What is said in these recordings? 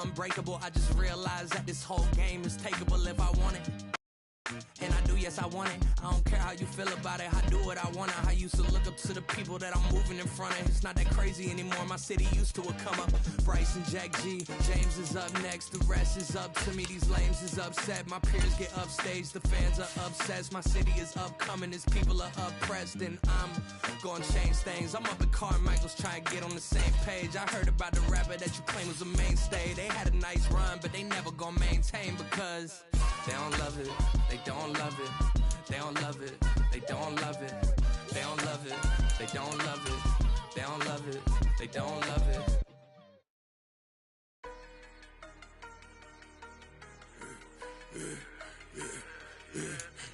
unbreakable. I just realized that this whole game is takeable if I want it. And I do, yes, I want it. I don't care how you feel about it. I do what I want. I used to look up to the people that I'm moving in front of. It's not that crazy anymore. My city used to a come up. Bryce and Jack G. James is up next. The rest is up to me. These lames is upset. My peers get upstaged. The fans are obsessed. My city is upcoming. His people are oppressed. And I'm gonna change things. I'm up at Carmichael's trying to get on the same page. I heard about the rapper that you claim was a mainstay. They had a nice run, but they never gonna maintain because they don't love it. They don't love it. They don't love it. They don't love it. They don't love it. They don't love it. They don't love it. They don't love it.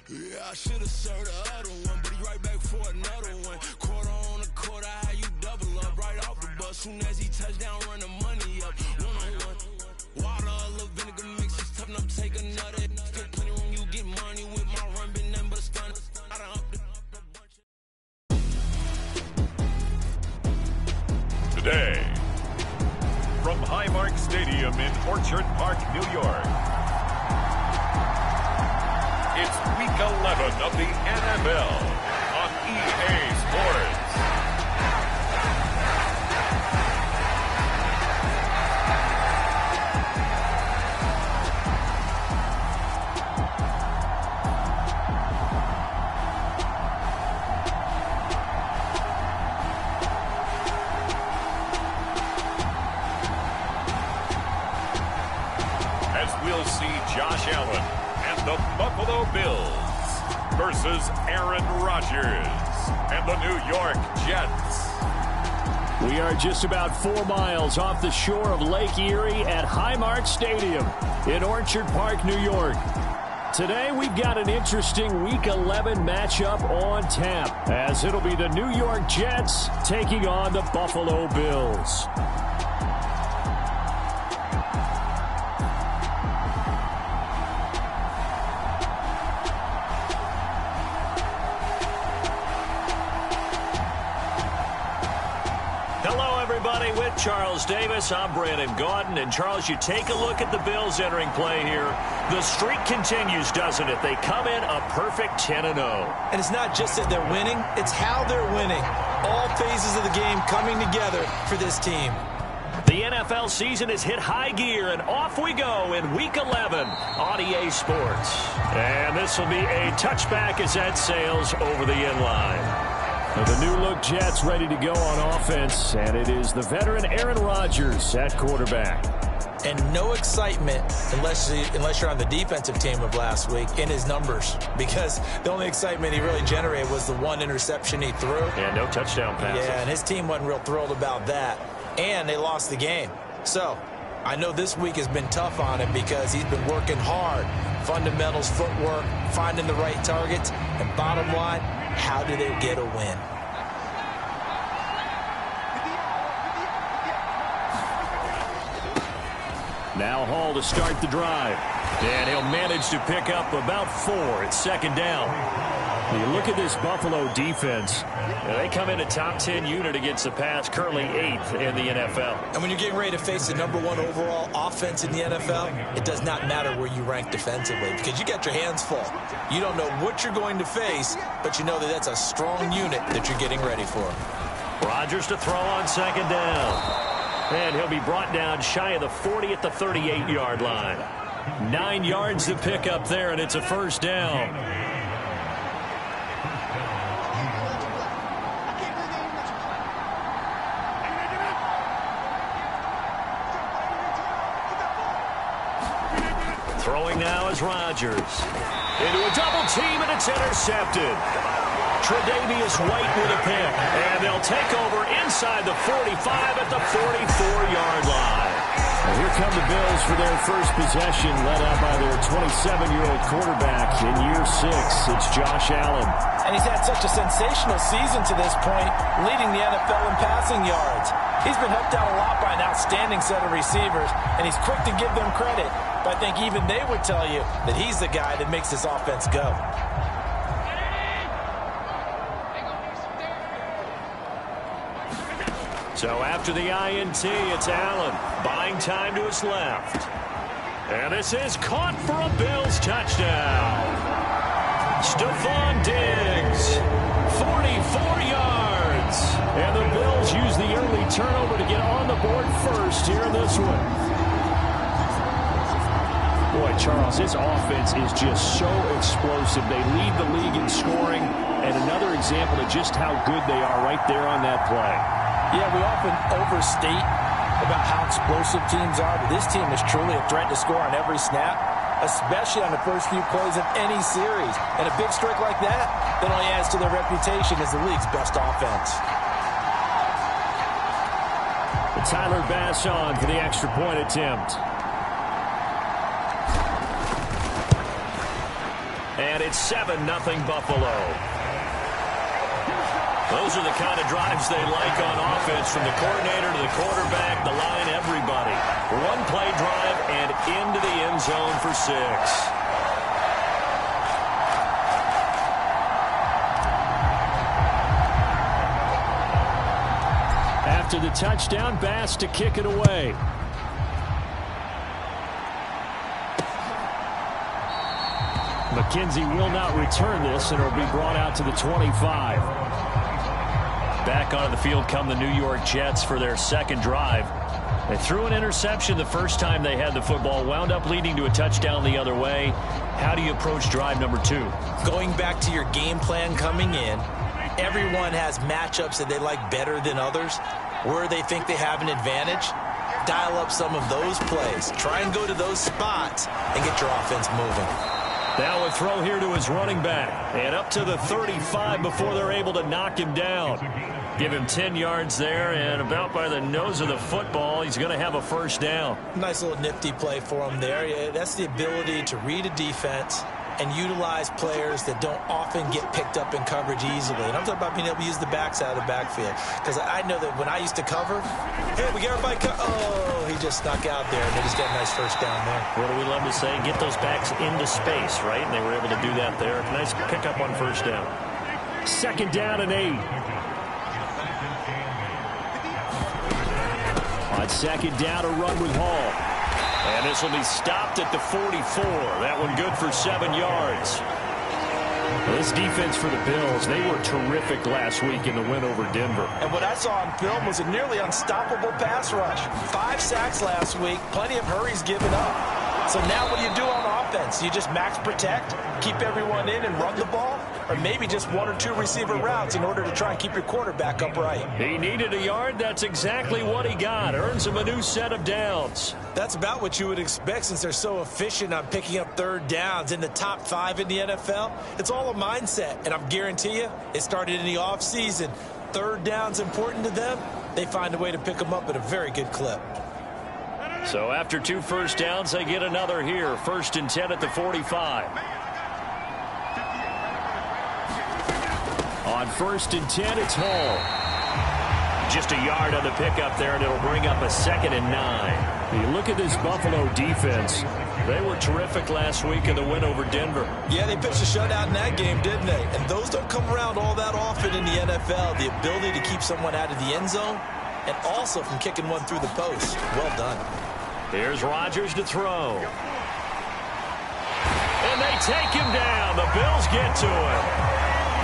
Yeah, I should have served the other one, but he right back for another one. Quarter on a quarter, how you double up right off the bus. Soon as he touch down, run the money up. One-on-one. Water, a little vinegar mix, it's tough enough, take another. Still plenty room, you get money with my run, been nothing but a stun. I done up the bunch. Today, from Highmark Stadium in Orchard Park, New York, it's Week 11 of the NFL on EA Sports. We'll see Josh Allen and the Buffalo Bills versus Aaron Rodgers and the New York Jets. We are just about 4 miles off the shore of Lake Erie at Highmark Stadium in Orchard Park, New York. Today we've got an interesting Week 11 matchup on tap, as it'll be the New York Jets taking on the Buffalo Bills. With Charles Davis, I'm Brandon Gaudin. And Charles, you take a look at the Bills entering play here. The streak continues, doesn't it? They come in a perfect 10-0. And it's not just that they're winning, it's how they're winning. All phases of the game coming together for this team. The NFL season has hit high gear, and off we go in Week 11 on EA Sports. And this will be a touchback as that sails over the end line. The new-look Jets ready to go on offense, and it is the veteran Aaron Rodgers at quarterback. And no excitement unless you're on the defensive team of last week in his numbers, because the only excitement he really generated was the one interception he threw. And no touchdown passes. Yeah, and his team wasn't real thrilled about that, and they lost the game. So I know this week has been tough on him because he's been working hard. Fundamentals, footwork, finding the right targets, and bottom line, how do they get a win? Now Hall to start the drive. And he'll manage to pick up about 4 at second down. You look at this Buffalo defense. They come in a top 10 unit against the pass, currently 8th in the NFL. And when you're getting ready to face the #1 overall offense in the NFL, it does not matter where you rank defensively because you got your hands full. You don't know what you're going to face, but you know that that's a strong unit that you're getting ready for. Rodgers to throw on second down. And he'll be brought down shy of the 40 at the 38-yard line. 9 yards to pick up there, and it's a first down. Throwing now is Rodgers. Into a double team, and it's intercepted. Tre'Davious White with a pick. And they'll take over inside the 45 at the 44-yard line. And here come the Bills for their first possession, led out by their 27-year-old quarterback in year 6. It's Josh Allen. And he's had such a sensational season to this point, leading the NFL in passing yards. He's been helped out a lot by an outstanding set of receivers, and he's quick to give them credit. But I think even they would tell you that he's the guy that makes this offense go. So after the INT, it's Allen buying time to his left. And this is caught for a Bills touchdown. Stephon Diggs, 44 yards. And the Bills use the early turnover to get on the board first here in this one. Boy, Charles, this offense is just so explosive. They lead the league in scoring, and another example of just how good they are right there on that play. Yeah, we often overstate about how explosive teams are, but this team is truly a threat to score on every snap, especially on the first few plays of any series. And a big streak like that only adds to their reputation as the league's best offense. Tyler Bass on for the extra point attempt. And it's 7-0 Buffalo. Those are the kind of drives they like on offense, from the coordinator to the quarterback, the line, everybody. One play drive and into the end zone for 6. After the touchdown, Bass to kick it away. McKenzie will not return this, and it will be brought out to the 25. Back onto the field come the New York Jets for their second drive. They threw an interception the first time they had the football, wound up leading to a touchdown the other way. How do you approach drive number 2? Going back to your game plan coming in, everyone has matchups that they like better than others, where they think they have an advantage. Dial up some of those plays. Try and go to those spots and get your offense moving. Now a throw here to his running back. And up to the 35 before they're able to knock him down. Give him 10 yards there, and about by the nose of the football, he's going to have a first down. Nice little nifty play for him there. Yeah, that's the ability to read a defense and utilize players that don't often get picked up in coverage easily. And I'm talking about being able to use the backs out of the backfield. Because I know that when I used to cover, hey, we got everybody oh, he just snuck out there, and they just got a nice first down there. What do we love to say? Get those backs into space, right? And they were able to do that there. Nice pickup on first down. Second down and 8. On second down, a run with Hall. And this will be stopped at the 44. That one good for 7 yards. Well, this defense for the Bills, they were terrific last week in the win over Denver. And what I saw on film was a nearly unstoppable pass rush. 5 sacks last week, plenty of hurries given up. So now what do you do on offense? You just max protect, keep everyone in and run the ball? Or maybe just 1 or 2 receiver routes in order to try and keep your quarterback upright? He needed a yard. That's exactly what he got. Earns him a new set of downs. That's about what you would expect since they're so efficient on picking up third downs in the top 5 in the NFL. It's all a mindset, and I guarantee you it started in the offseason. Third down's important to them. They find a way to pick them up at a very good clip. So after 2 first downs, they get another here. 1st and 10 at the 45. On 1st and 10, it's Hall. Just a yard on the pickup there, and it'll bring up a 2nd and 9. You look at this Buffalo defense. They were terrific last week in the win over Denver. Yeah, they pitched a shutout in that game, didn't they? And those don't come around all that often in the NFL. The ability to keep someone out of the end zone and also from kicking one through the post. Well done. Here's Rodgers to throw. And they take him down. The Bills get to him.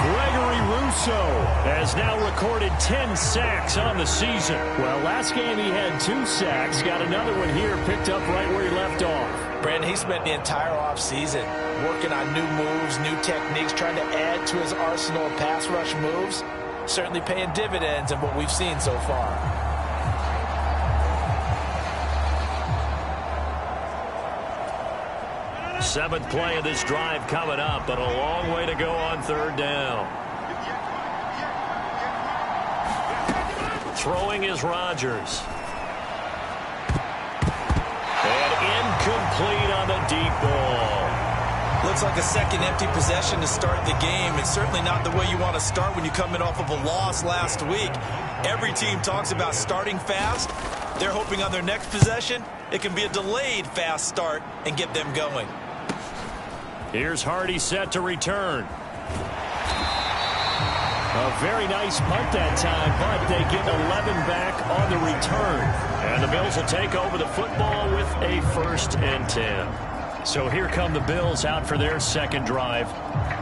Gregory Rousseau has now recorded 10 sacks on the season. Well, last game he had 2 sacks. Got another one here, picked up right where he left off. Brandon, he spent the entire offseason working on new moves, new techniques, trying to add to his arsenal of pass rush moves. Certainly paying dividends in what we've seen so far. Seventh play of this drive coming up, but a long way to go on third down. Throwing is Rodgers. And incomplete on the deep ball. Looks like a second empty possession to start the game. It's certainly not the way you want to start when you're coming off of a loss last week. Every team talks about starting fast. They're hoping on their next possession, it can be a delayed fast start and get them going. Here's Hardy set to return. A very nice punt that time, but they get 11 back on the return. And the Bills will take over the football with a 1st and 10. So here come the Bills out for their second drive.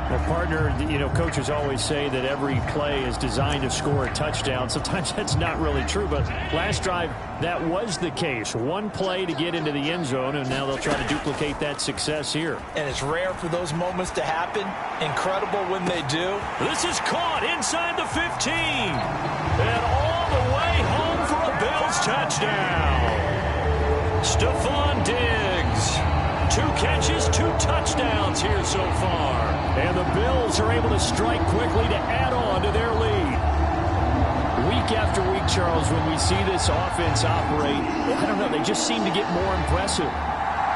Well, partner, coaches always say that every play is designed to score a touchdown. Sometimes that's not really true, but last drive, that was the case. One play to get into the end zone, and now they'll try to duplicate that success here. And it's rare for those moments to happen. Incredible when they do. This is caught inside the 15. And all the way home for a Bills touchdown. Stephon Diggs. 2 catches, 2 touchdowns here so far. And the Bills are able to strike quickly to add on to their lead. Week after week, Charles, when we see this offense operate, I don't know, they just seem to get more impressive.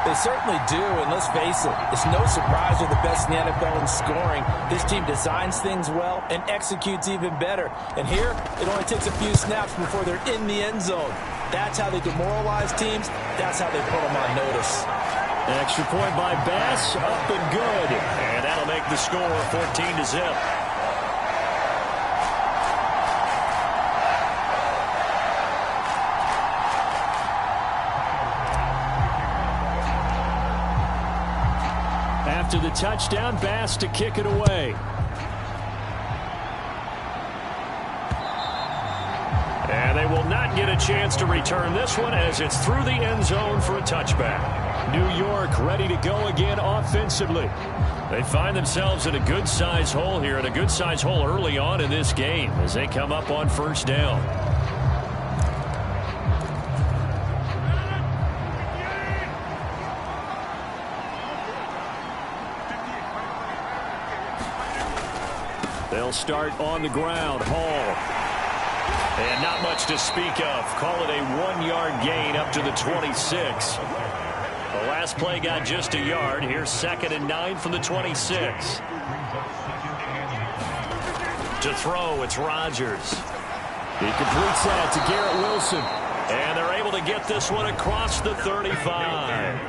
They certainly do, and let's face it, it's no surprise they're the best in the NFL in scoring. This team designs things well and executes even better. And here, it only takes a few snaps before they're in the end zone. That's how they demoralize teams. That's how they put them on notice. An extra point by Bass, up and good. And that'll make the score 14-0. After the touchdown, Bass to kick it away. And they will not get a chance to return this one as it's through the end zone for a touchback. New York ready to go again offensively. They find themselves in a good-sized hole here, and a good-sized hole early on in this game as they come up on 1st down. They'll start on the ground. Hall. And not much to speak of. Call it a 1-yard gain up to the 26. The last play got just a yard. Here's 2nd and 9 from the 26. To throw, it's Rodgers. He completes that to Garrett Wilson. And they're able to get this one across the 35.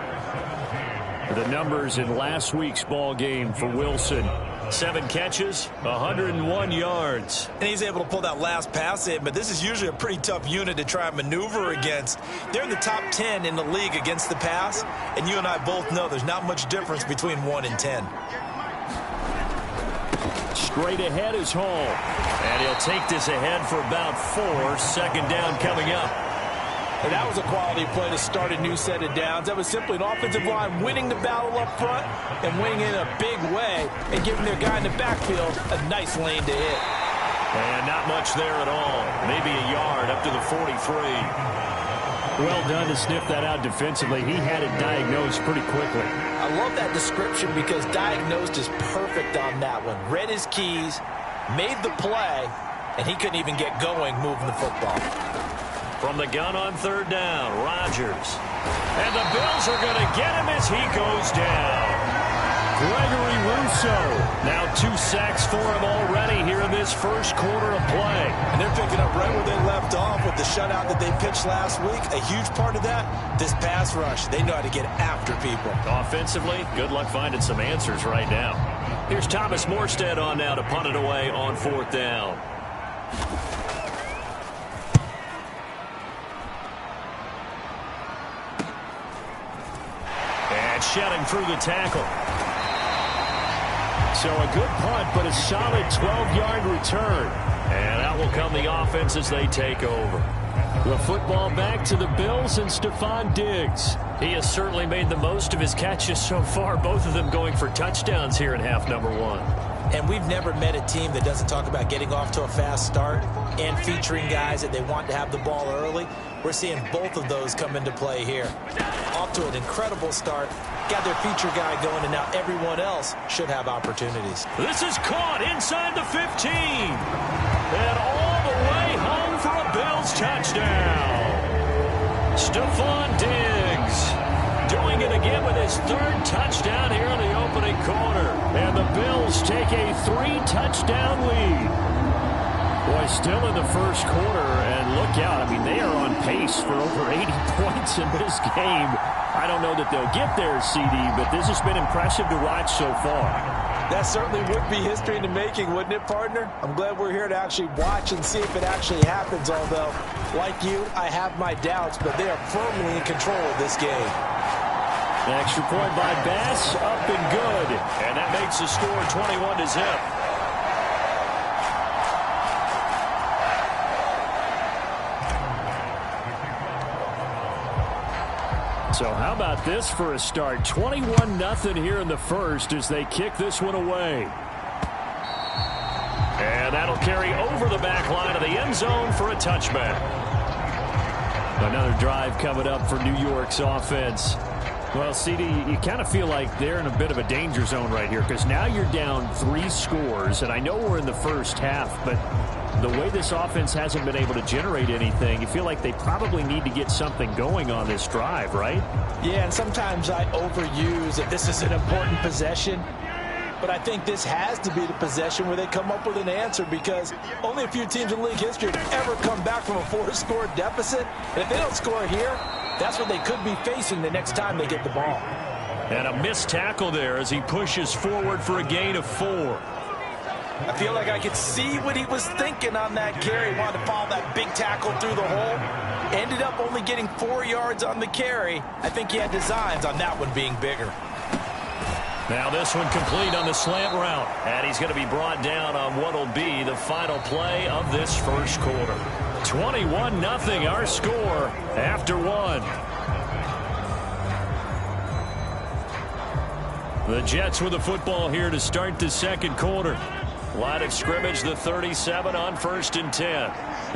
The numbers in last week's ball game for Wilson. 7 catches, 101 yards. And he's able to pull that last pass in, but this is usually a pretty tough unit to try and maneuver against. They're in the top 10 in the league against the pass, and you and I both know there's not much difference between 1 and 10. Straight ahead is Hall. And he'll take this ahead for about 4. 2nd down coming up. And that was a quality play to start a new set of downs. That was simply an offensive line winning the battle up front and winning in a big way and giving their guy in the backfield a nice lane to hit. And not much there at all. Maybe a yard up to the 43. Well done to sniff that out defensively. He had it diagnosed pretty quickly. I love that description because diagnosed is perfect on that one. Read his keys, made the play, and he couldn't even get going moving the football. From the gun on 3rd down, Rodgers. And the Bills are going to get him as he goes down. Gregory Rousseau. Now 2 sacks for him already here in this first quarter of play. And they're picking up right where they left off with the shutout that they pitched last week. A huge part of that, this pass rush. They know how to get after people. Offensively, good luck finding some answers right now. Here's Thomas Morstead on now to punt it away on 4th down. Shedding through the tackle. So a good punt, but a solid 12-yard return. And out will come the offense as they take over. The football back to the Bills and Stephon Diggs. He has certainly made the most of his catches so far, both of them going for touchdowns here in half number 1. And we've never met a team that doesn't talk about getting off to a fast start and featuring guys that they want to have the ball early. We're seeing both of those come into play here. Off to an incredible start. Got their feature guy going, and now everyone else should have opportunities. This is caught inside the 15. And all the way home for a Bills touchdown. Stephon Diggs doing it again with his 3rd touchdown here in the opening quarter. And the Bills take a 3-touchdown lead. Boy, still in the first quarter, and look out. I mean, they are on pace for over 80 points in this game. I don't know that they'll get there, CD, but this has been impressive to watch so far. That certainly would be history in the making, wouldn't it, partner? I'm glad we're here to actually watch and see if it actually happens, although, like you, I have my doubts, but they are firmly in control of this game. An extra point by Bass, up and good. And that makes the score 21-0. So how about this for a start? 21-0 here in the first as they kick this one away. And that'll carry over the back line of the end zone for a touchback. Another drive coming up for New York's offense. Well, CD, you kind of feel like they're in a bit of a danger zone right here because now you're down 3 scores, and I know we're in the first half, but the way this offense hasn't been able to generate anything, you feel like they probably need to get something going on this drive, right? Yeah, and sometimes I overuse that this is an important possession, but I think this has to be the possession where they come up with an answer because only a few teams in league history have ever come back from a 4-score deficit, and if they don't score here, that's what they could be facing the next time they get the ball. And a missed tackle there as he pushes forward for a gain of 4. I feel like I could see what he was thinking on that carry. He wanted to follow that big tackle through the hole. Ended up only getting 4 yards on the carry. I think he had designs on that one being bigger. Now this one complete on the slant route. And he's going to be brought down on what will be the final play of this first quarter. 21-0 our score after 1. The Jets with the football here to start the second quarter. Line of scrimmage, the 37 on 1st and 10.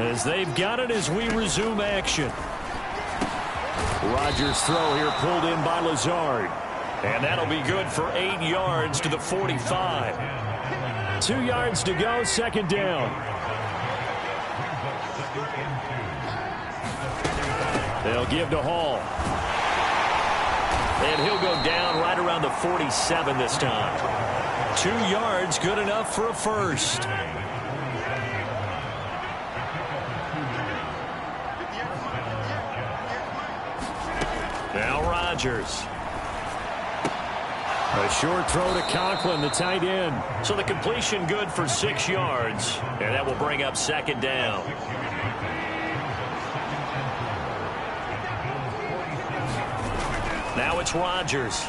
As they've got it as we resume action. Rodgers' throw here pulled in by Lazard. And that'll be good for 8 yards to the 45. 2 yards to go, second down. They'll give to Hall. And he'll go down right around the 47 this time. 2 yards, good enough for a first. Now Rodgers. A short throw to Conklin, the tight end. So the completion good for 6 yards. And that will bring up second down. Now it's Rodgers.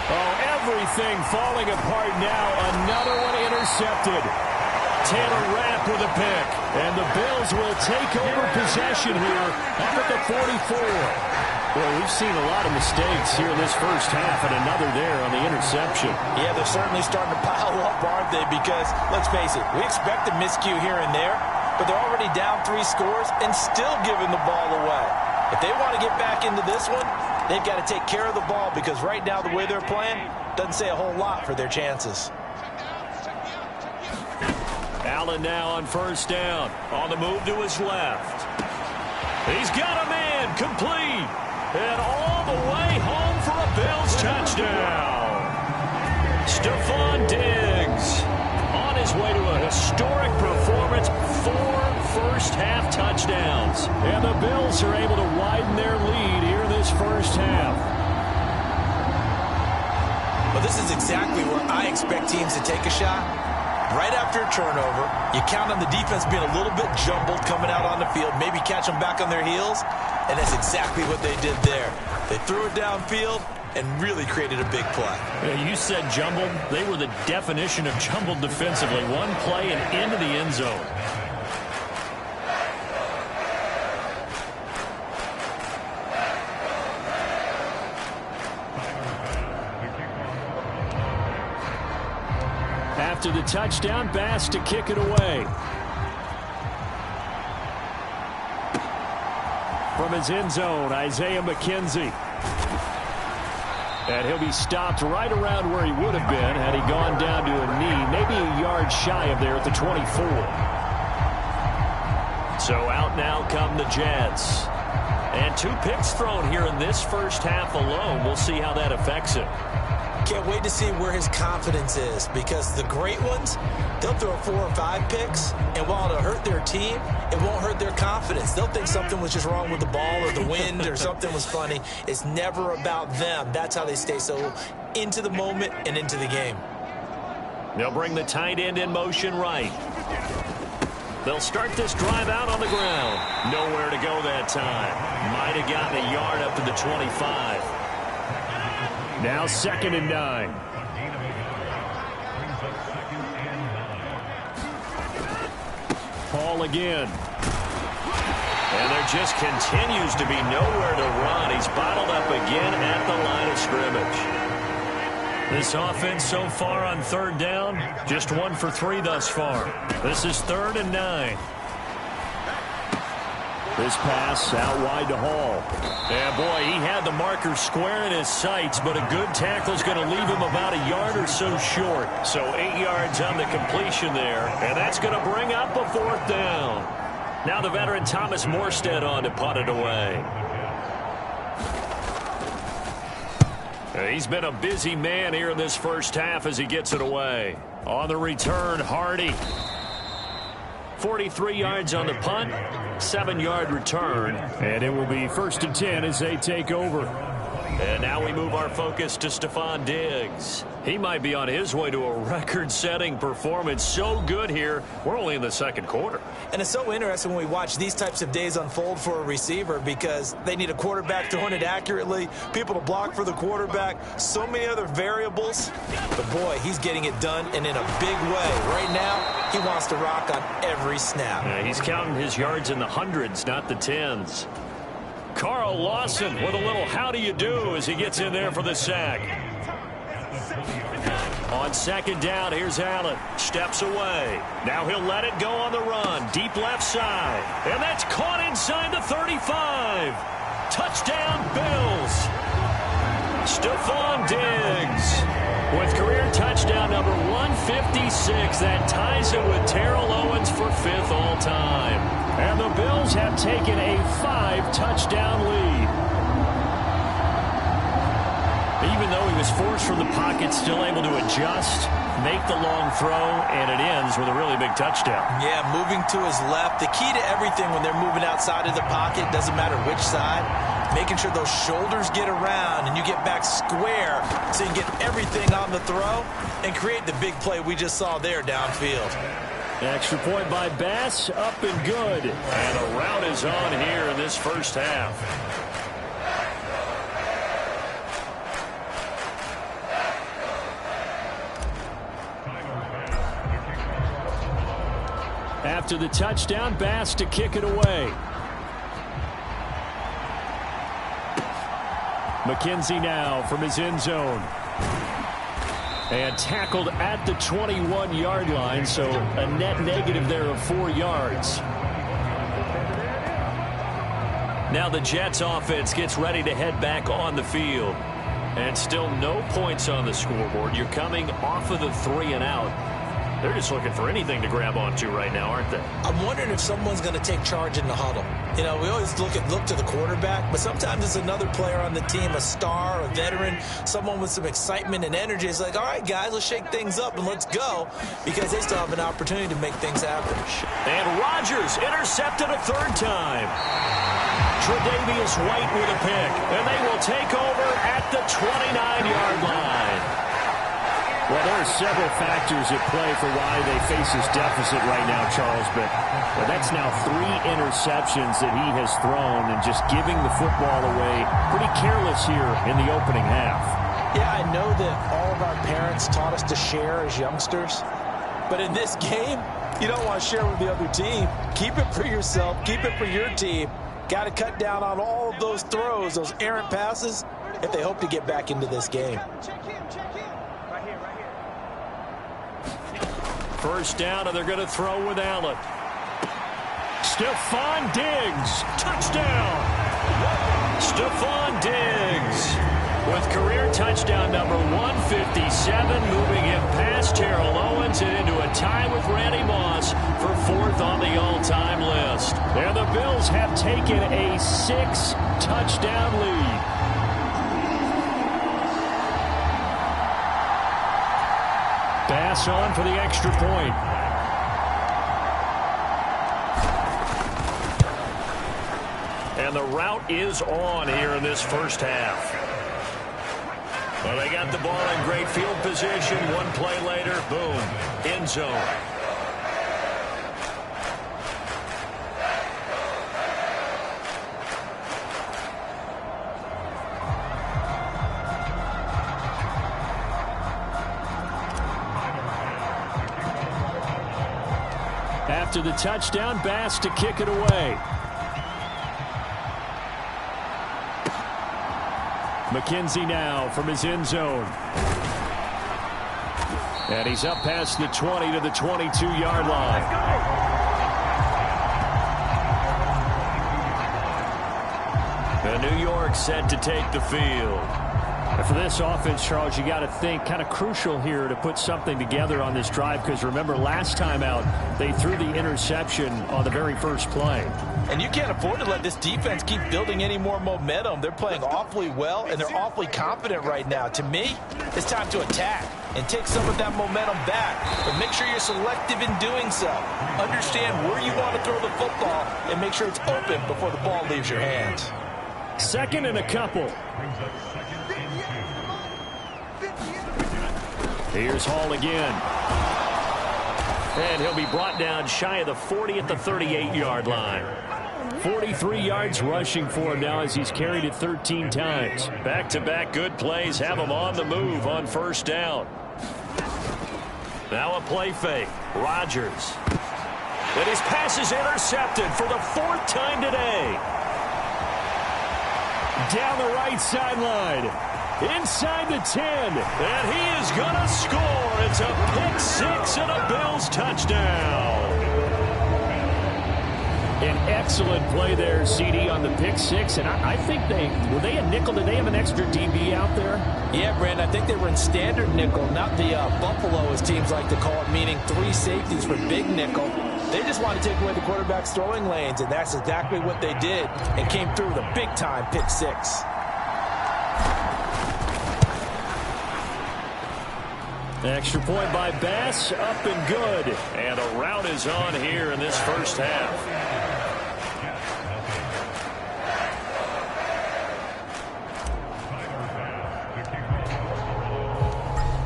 Oh, everything falling apart now. Another one intercepted. Taylor Rapp with a pick. And the Bills will take over possession here up at the 44. Well, we've seen a lot of mistakes here in this first half, and another there on the interception. Yeah, they're certainly starting to pile up, aren't they? Because, let's face it, we expect a miscue here and there, but they're already down 3 scores and still giving the ball away. If they want to get back into this one, they've got to take care of the ball because right now the way they're playing doesn't say a whole lot for their chances. Allen now on first down. On the move to his left. He's got a man complete. And all the way home for a Bills touchdown. Stephon Diggs on his way to a historic performance. 4 first-half touchdowns. And the Bills are able to widen their lead here in this first half. Well, this is exactly where I expect teams to take a shot. Right after a turnover, you count on the defense being a little bit jumbled coming out on the field, maybe catch them back on their heels, and that's exactly what they did there. They threw it downfield and really created a big play. Yeah, you said jumbled. They were the definition of jumbled defensively. One play and into the end zone. After the touchdown, Bass to kick it away. From his end zone, Isaiah McKenzie. And he'll be stopped right around where he would have been had he gone down to a knee, maybe a yard shy of there at the 24. So out now come the Jets. And 2 picks thrown here in this first half alone. We'll see how that affects it. Can't wait to see where his confidence is because the great ones, they'll throw 4 or 5 picks, and while it'll hurt their team, it won't hurt their confidence. They'll think something was just wrong with the ball or the wind or something was funny. It's never about them. That's how they stay so into the moment and into the game. They'll bring the tight end in motion right. They'll start this drive out on the ground. Nowhere to go that time. Might have gotten a yard up to the 25. Now 2nd and 9. Paul again. And there just continues to be nowhere to run. He's bottled up again at the line of scrimmage. This offense so far on 3rd down, just 1 for 3 thus far. This is 3rd and 9. This pass out wide to Hall. And boy, he had the marker square in his sights, but a good tackle is going to leave him about a yard or so short. So 8 yards on the completion there, and that's going to bring up a 4th down. Now the veteran Thomas Morstead on to punt it away. He's been a busy man here in this first half as he gets it away. On the return, Hardy. 43 yards on the punt, 7-yard return. And it will be 1st and 10 as they take over. And now we move our focus to Stephon Diggs. He might be on his way to a record-setting performance. So good here. We're only in the 2nd quarter. And it's so interesting when we watch these types of days unfold for a receiver because they need a quarterback throwing it accurately, people to block for the quarterback, so many other variables. But, boy, he's getting it done and in a big way. Right now, he wants to rock on every snap. Yeah, he's counting his yards in the hundreds, not the tens. Carl Lawson with a little how do you do as he gets in there for the sack. On 2nd down, here's Allen. Steps away. Now he'll let it go on the run. Deep left side. And that's caught inside the 35. Touchdown, Bills. Stephon Diggs with career touchdown number 156. That ties him with Terrell Owens for 5th all-time. And the Bills have taken a 5-touchdown lead. Even though he was forced from the pocket, still able to adjust, make the long throw, and it ends with a really big touchdown. Yeah, moving to his left. The key to everything when they're moving outside of the pocket, doesn't matter which side, making sure those shoulders get around and you get back square so you can get everything on the throw and create the big play we just saw there downfield. Extra point by Bass, up and good. And the route is on here in this first half. After the touchdown, Bass to kick it away. McKenzie now from his end zone. And tackled at the 21-yard line, so a net negative there of 4 yards. Now the Jets offense gets ready to head back on the field. And still no points on the scoreboard. You're coming off of the 3 and out. They're just looking for anything to grab onto right now, aren't they? I'm wondering if someone's going to take charge in the huddle. You know, we always look to the quarterback, but sometimes it's another player on the team, a star, a veteran, someone with some excitement and energy. It's like, all right, guys, let's shake things up and let's go, because they still have an opportunity to make things happen. And Rodgers intercepted a 3rd time. Tre'Davious White with a pick, and they will take over at the 29-yard line. Well, there are several factors at play for why they face this deficit right now, Charles, but that's now 3 interceptions that he has thrown and just giving the football away pretty careless here in the opening half. Yeah, I know that all of our parents taught us to share as youngsters, but in this game, you don't want to share with the other team. Keep it for yourself. Keep it for your team. Got to cut down on all of those throws, those errant passes, if they hope to get back into this game. First down, and they're going to throw with Allen. Stephon Diggs, touchdown! Stephon Diggs with career touchdown number 157, moving him past Terrell Owens and into a tie with Randy Moss for 4th on the all-time list. And the Bills have taken a 6-touchdown lead. Bass on for the extra point. And the route is on here in this first half. Well, they got the ball in great field position. One play later, boom, end zone. After the touchdown, Bass to kick it away. McKenzie now from his end zone. And he's up past the 20 to the 22-yard line. And New York set to take the field. And for this offense, Charles, you got to think kind of crucial here to put something together on this drive, because remember last time out they threw the interception on the very first play. And you can't afford to let this defense keep building any more momentum. They're playing awfully well, and they're awfully confident right now. To me, it's time to attack and take some of that momentum back. But make sure you're selective in doing so. Understand where you want to throw the football and make sure it's open before the ball leaves your hands. Second and a couple. Here's Hall again. And he'll be brought down shy of the 40 at the 38-yard line. 43 yards rushing for him now as he's carried it 13 times. Back-to-back good plays have him on the move on first down. Now a play fake. Rodgers. And his pass is intercepted for the fourth time today. Down the right sideline. Inside the 10. And he is going to score. It's a pick six and a Bills touchdown. An excellent play there, CD, on the pick six. And I think were they a nickel? Did they have an extra DB out there? Yeah, Brandon, I think they were in standard nickel, not the Buffalo, as teams like to call it, meaning three safeties for big nickel. They just want to take away the quarterback's throwing lanes, and that's exactly what they did, and came through with a big-time pick six. Extra point by Bass, up and good. And a rout is on here in this first half.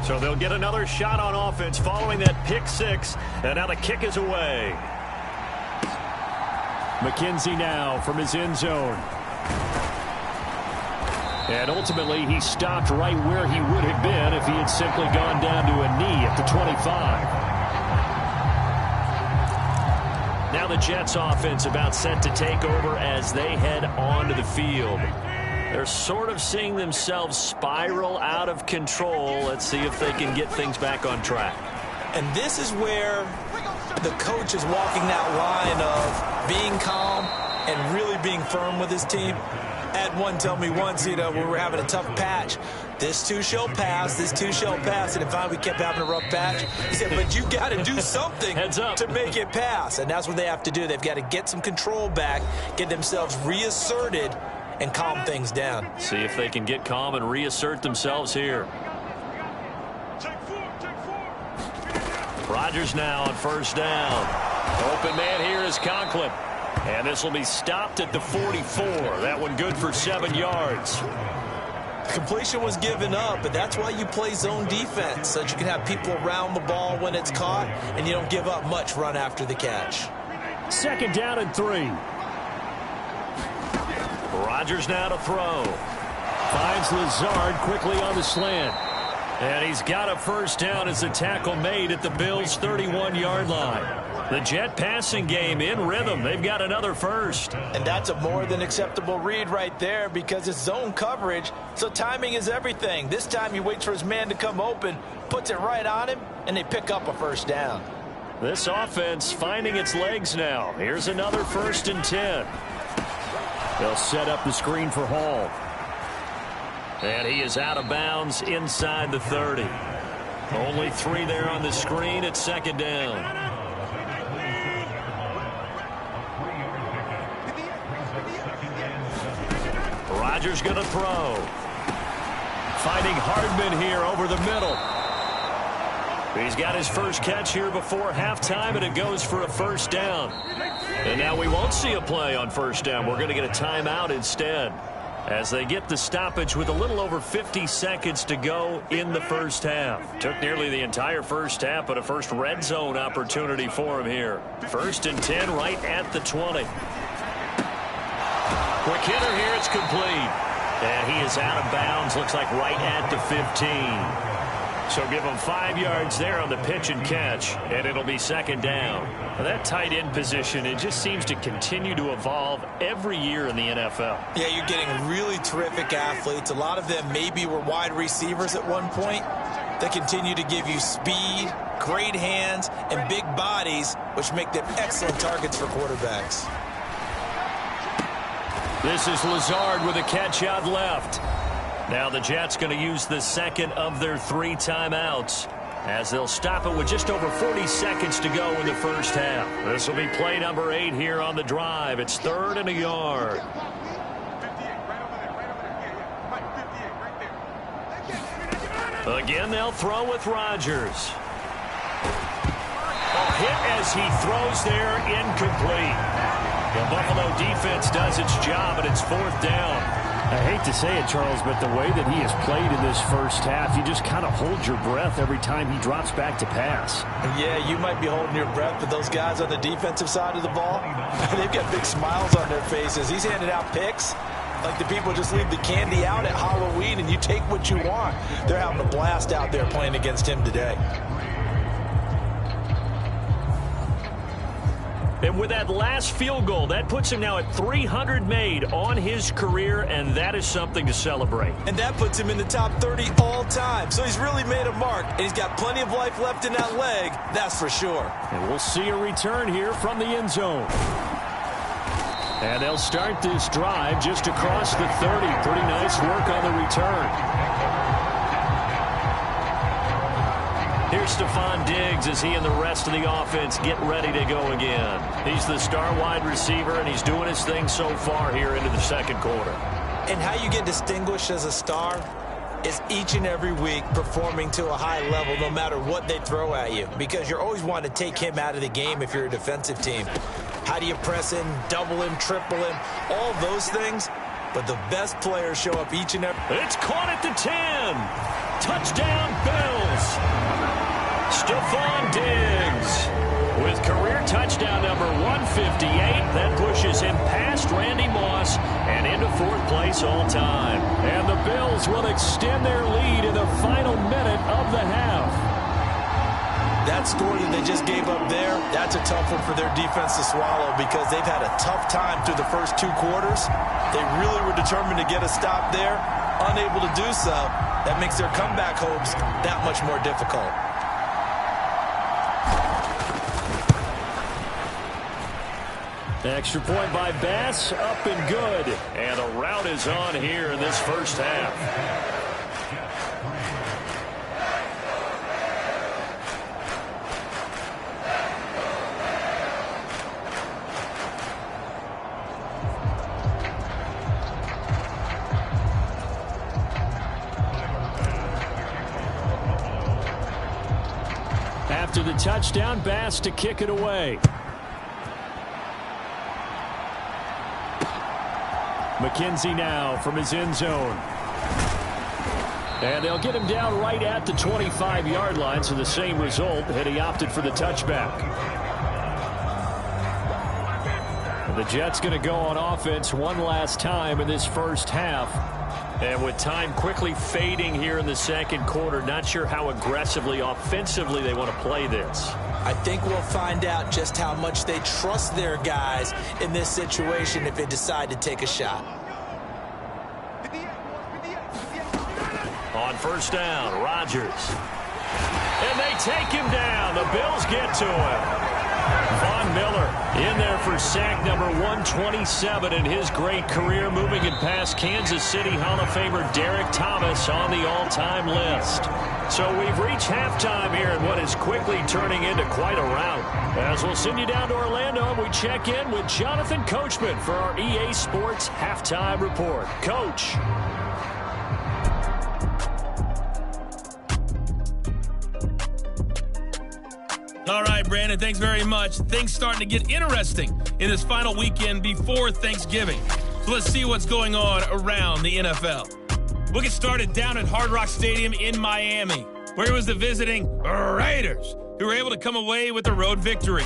So they'll get another shot on offense following that pick six. And now the kick is away. McKenzie now from his end zone. And ultimately, he stopped right where he would have been if he had simply gone down to a knee at the 25. Now the Jets offense about set to take over as they head onto the field. They're sort of seeing themselves spiral out of control. Let's see if they can get things back on track. And this is where the coach is walking that line of being calm and really being firm with his team. Had one tell me once, we were having a tough patch. This too shall pass, this too shall pass. And finally we kept having a rough patch. He said, but you got to do something to make it pass. And that's what they have to do. They've got to get some control back, get themselves reasserted, and calm things down. See if they can get calm and reassert themselves here. Rodgers now on first down. Open man here is Kohlman. And this will be stopped at the 44. That one good for 7 yards. Completion was given up, but that's why you play zone defense, so that you can have people around the ball when it's caught, and you don't give up much run after the catch. Second down and 3. Rodgers now to throw. Finds Lazard quickly on the slant. And he's got a first down as the tackle made at the Bills' 31-yard line. The Jet passing game in rhythm. They've got another first. And that's a more than acceptable read right there because it's zone coverage, so timing is everything. This time he waits for his man to come open, puts it right on him, and they pick up a first down. This offense finding its legs now. Here's another 1st and 10. They'll set up the screen for Hall. And he is out of bounds inside the 30. Only 3 there on the screen at second down. Rodgers going to throw. Finding Hardman here over the middle. He's got his first catch here before halftime, and it goes for a first down. And now we won't see a play on first down. We're going to get a timeout instead. as they get the stoppage with a little over 50 seconds to go in the first half. Took nearly the entire first half, but a first red zone opportunity for him here. 1st and 10 right at the 20. Quick hitter here, it's complete. And he is out of bounds, looks like right at the 15. So give him 5 yards there on the pitch and catch, and it'll be 2nd down. Now that tight end position, it just seems to continue to evolve every year in the NFL. Yeah, you're getting really terrific athletes. A lot of them maybe were wide receivers at one point. They continue to give you speed, great hands, and big bodies, which make them excellent targets for quarterbacks. This is Lazard with a catch out left. Now the Jets going to use the second of their 3 timeouts as they'll stop it with just over 40 seconds to go in the first half. This will be play number 8 here on the drive. It's 3rd and a yard. Again, they'll throw with Rodgers. A hit as he throws there, incomplete. The Buffalo defense does its job, and it's 4th down. I hate to say it, Charles, but the way that he has played in this first half, you just kind of hold your breath every time he drops back to pass. Yeah, you might be holding your breath, but those guys on the defensive side of the ball, they've got big smiles on their faces. He's handing out picks like the people just leave the candy out at Halloween and you take what you want. They're having a blast out there playing against him today. And with that last field goal, that puts him now at 300 made on his career, and that is something to celebrate. And that puts him in the top 30 all time. So he's really made a mark, and he's got plenty of life left in that leg, that's for sure. And we'll see a return here from the end zone. And they'll start this drive just across the 30. Pretty nice work on the return. Here's Stephon Diggs as he and the rest of the offense get ready to go again. He's the star wide receiver, and he's doing his thing so far here into the second quarter. And how you get distinguished as a star is each and every week performing to a high level no matter what they throw at you, because you're always wanting to take him out of the game if you're a defensive team. How do you press him, double him, triple him, all those things? But the best players show up each and every... It's caught at the 10. Touchdown, Bills. Stephon Diggs with career touchdown number 158. That pushes him past Randy Moss and into 4th place all time. And the Bills will extend their lead in the final minute of the half. That score that they just gave up there, that's a tough one for their defense to swallow because they've had a tough time through the first 2 quarters. They really were determined to get a stop there, unable to do so. That makes their comeback hopes that much more difficult. Extra point by Bass, up and good. And the route is on here in this first half. After the touchdown, Bass to kick it away. McKenzie now from his end zone. And they'll get him down right at the 25-yard line, so the same result had he opted for the touchback. And the Jets going to go on offense one last time in this first half. And with time quickly fading here in the second quarter, not sure how aggressively, offensively they want to play this. I think we'll find out just how much they trust their guys in this situation if they decide to take a shot. On first down, Rodgers. And they take him down. The Bills get to him. Von Miller in there for sack number 127 in his great career, moving it past Kansas City Hall of Famer Derek Thomas on the all-time list. So we've reached halftime here in what is quickly turning into quite a rout. As we'll send you down to Orlando, we check in with Jonathan Coachman for our EA Sports Halftime Report. Coach. All right, Brandon, thanks very much. Things starting to get interesting in this final weekend before Thanksgiving. So let's see what's going on around the NFL. We'll get started down at Hard Rock Stadium in Miami, where it was the visiting Raiders who were able to come away with a road victory.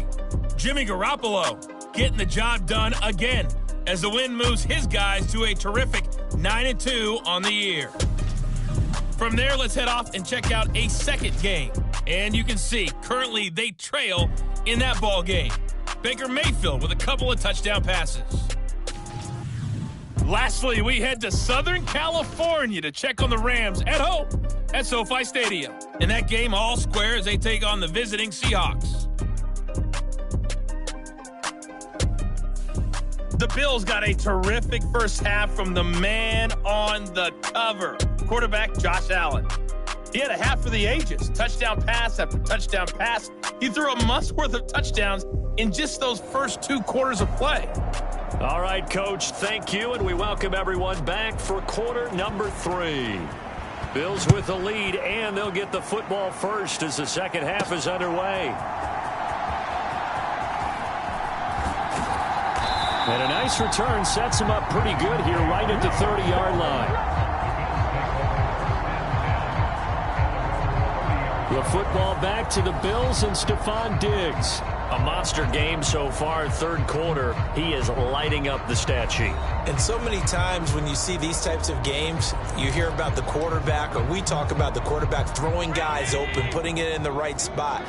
Jimmy Garoppolo getting the job done again as the win moves his guys to a terrific 9-2 on the year. From there, let's head off and check out a second game. And you can see, currently they trail in that ball game. Baker Mayfield with a couple of touchdown passes. Lastly, we head to Southern California to check on the Rams at home at SoFi Stadium. In that game, all square as they take on the visiting Seahawks. The Bills got a terrific first half from the man on the cover, quarterback Josh Allen. He had a half for the ages, touchdown pass after touchdown pass. He threw a month's worth of touchdowns in just those first 2 quarters of play. All right, Coach, thank you, and we welcome everyone back for quarter number 3. Bills with the lead, and they'll get the football first as the second half is underway. And a nice return sets him up pretty good here right at the 30-yard line. The football back to the Bills and Stephon Diggs. A monster game so far, third quarter. He is lighting up the stat sheet. And so many times when you see these types of games, you hear about the quarterback, or we talk about the quarterback throwing guys open, putting it in the right spot.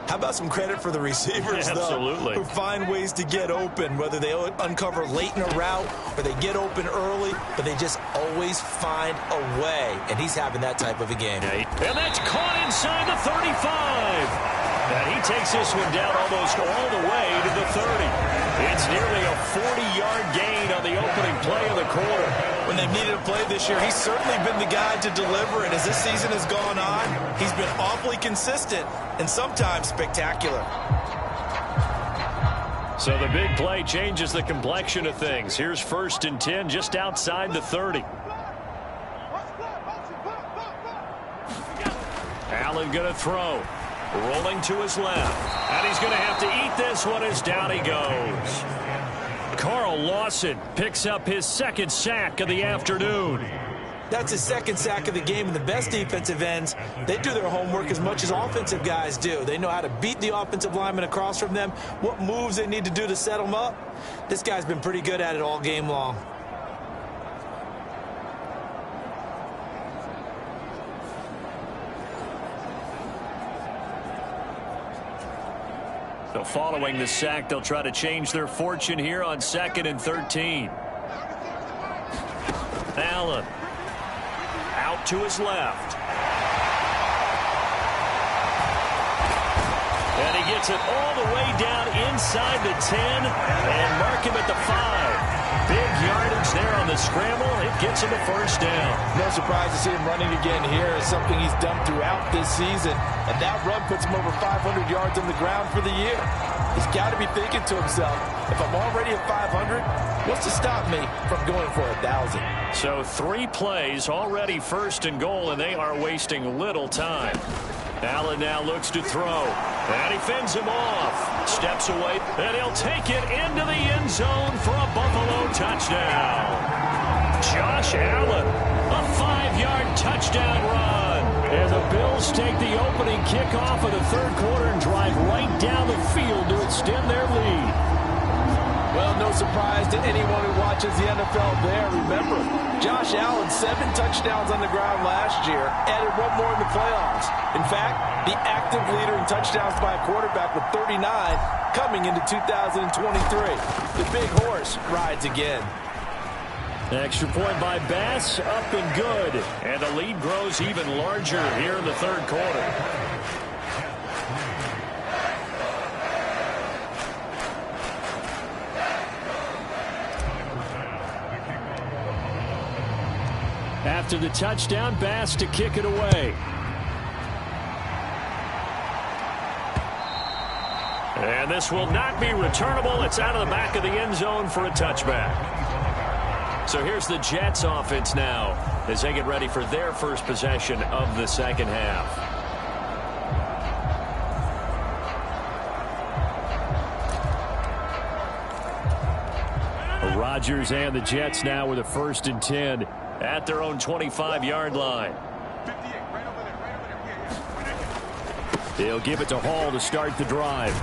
How about some credit for the receivers, Absolutely. though, who find ways to get open, whether they uncover late in a route or they get open early, but they just always find a way. And he's having that type of a game. And that's caught inside the 35. And he takes this one down almost all the way to the 30. It's nearly a 40-yard gain on the opening play of the quarter. When they've needed a play this year, he's certainly been the guy to deliver. And as this season has gone on, he's been awfully consistent and sometimes spectacular. So the big play changes the complexion of things. Here's 1st and 10 just outside the 30. Allen going to throw. Rolling to his left. And he's going to have to eat this one as down he goes. Carl Lawson picks up his 2nd sack of the afternoon. That's his 2nd sack of the game, and the best defensive ends, they do their homework as much as offensive guys do. They know how to beat the offensive lineman across from them, what moves they need to do to set them up. This guy's been pretty good at it all game long. So following the sack, they'll try to change their fortune here on 2nd and 13. Allen out to his left. And he gets it all the way down inside the 10 and mark him at the 5. Big yardage there on the scramble. It gets him a 1st down. No surprise to see him running again here. It's something he's done throughout this season. And that run puts him over 500 yards on the ground for the year. He's got to be thinking to himself, if I'm already at 500, what's to stop me from going for 1,000? So 3 plays already 1st and goal, and they are wasting little time. Allen now looks to throw. And he fends him off. Steps away. And he'll take it into the end zone for a Buffalo touchdown. Josh Allen, a 5-yard touchdown run. And the Bills take the opening kickoff of the third quarter and drive right down the field to extend their lead. Well, no surprise to anyone who watches the NFL there. Remember, Josh Allen, 7 touchdowns on the ground last year, added 1 more in the playoffs. In fact, the active leader in touchdowns by a quarterback with 39 coming into 2023. The big horse rides again. Extra point by Bass, up and good. And the lead grows even larger here in the third quarter. After the touchdown, Bass to kick it away. And this will not be returnable. It's out of the back of the end zone for a touchback. So here's the Jets offense now as they get ready for their first possession of the second half. Rodgers and the Jets now with a 1st and 10 at their own 25-yard line. They'll give it to Hall to start the drive.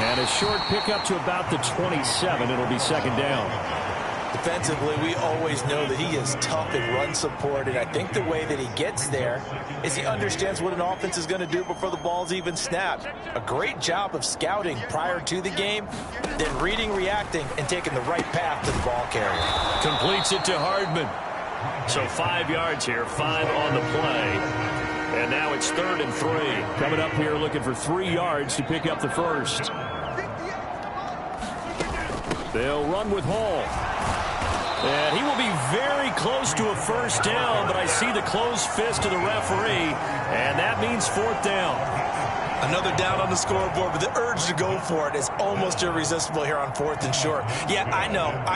And a short pickup to about the 27. It'll be 2nd down. Defensively, we always know that he is tough in run support, and I think the way that he gets there is he understands what an offense is going to do before the ball's even snapped. A great job of scouting prior to the game, then reading, reacting, and taking the right path to the ball carrier. Completes it to Hardman. So 5 yards here, 5 on the play. And now it's 3rd and 3. Coming up here looking for 3 yards to pick up the first. They'll run with Hall. And he will be very close to a 1st down, but I see the closed fist of the referee, and that means 4th down. Another down on the scoreboard, but the urge to go for it is almost irresistible here on 4th and short. Yeah, I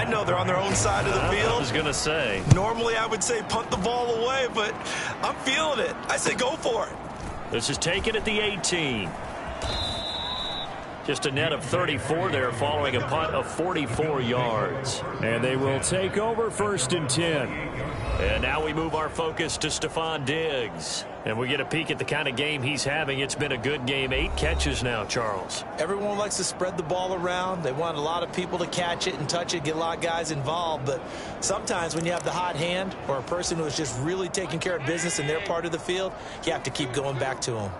know they're on their own side of the field. I was going to say. Normally I would say punt the ball away, but I'm feeling it. I say go for it. This is taken at the 18. Just a net of 34 there following a punt of 44 yards. And they will take over 1st and 10. And now we move our focus to Stephon Diggs. And we get a peek at the kind of game he's having. It's been a good game. 8 catches now, Charles. Everyone likes to spread the ball around. They want a lot of people to catch it and touch it, get a lot of guys involved. But sometimes when you have the hot hand or a person who is just really taking care of business in their part of the field, you have to keep going back to them.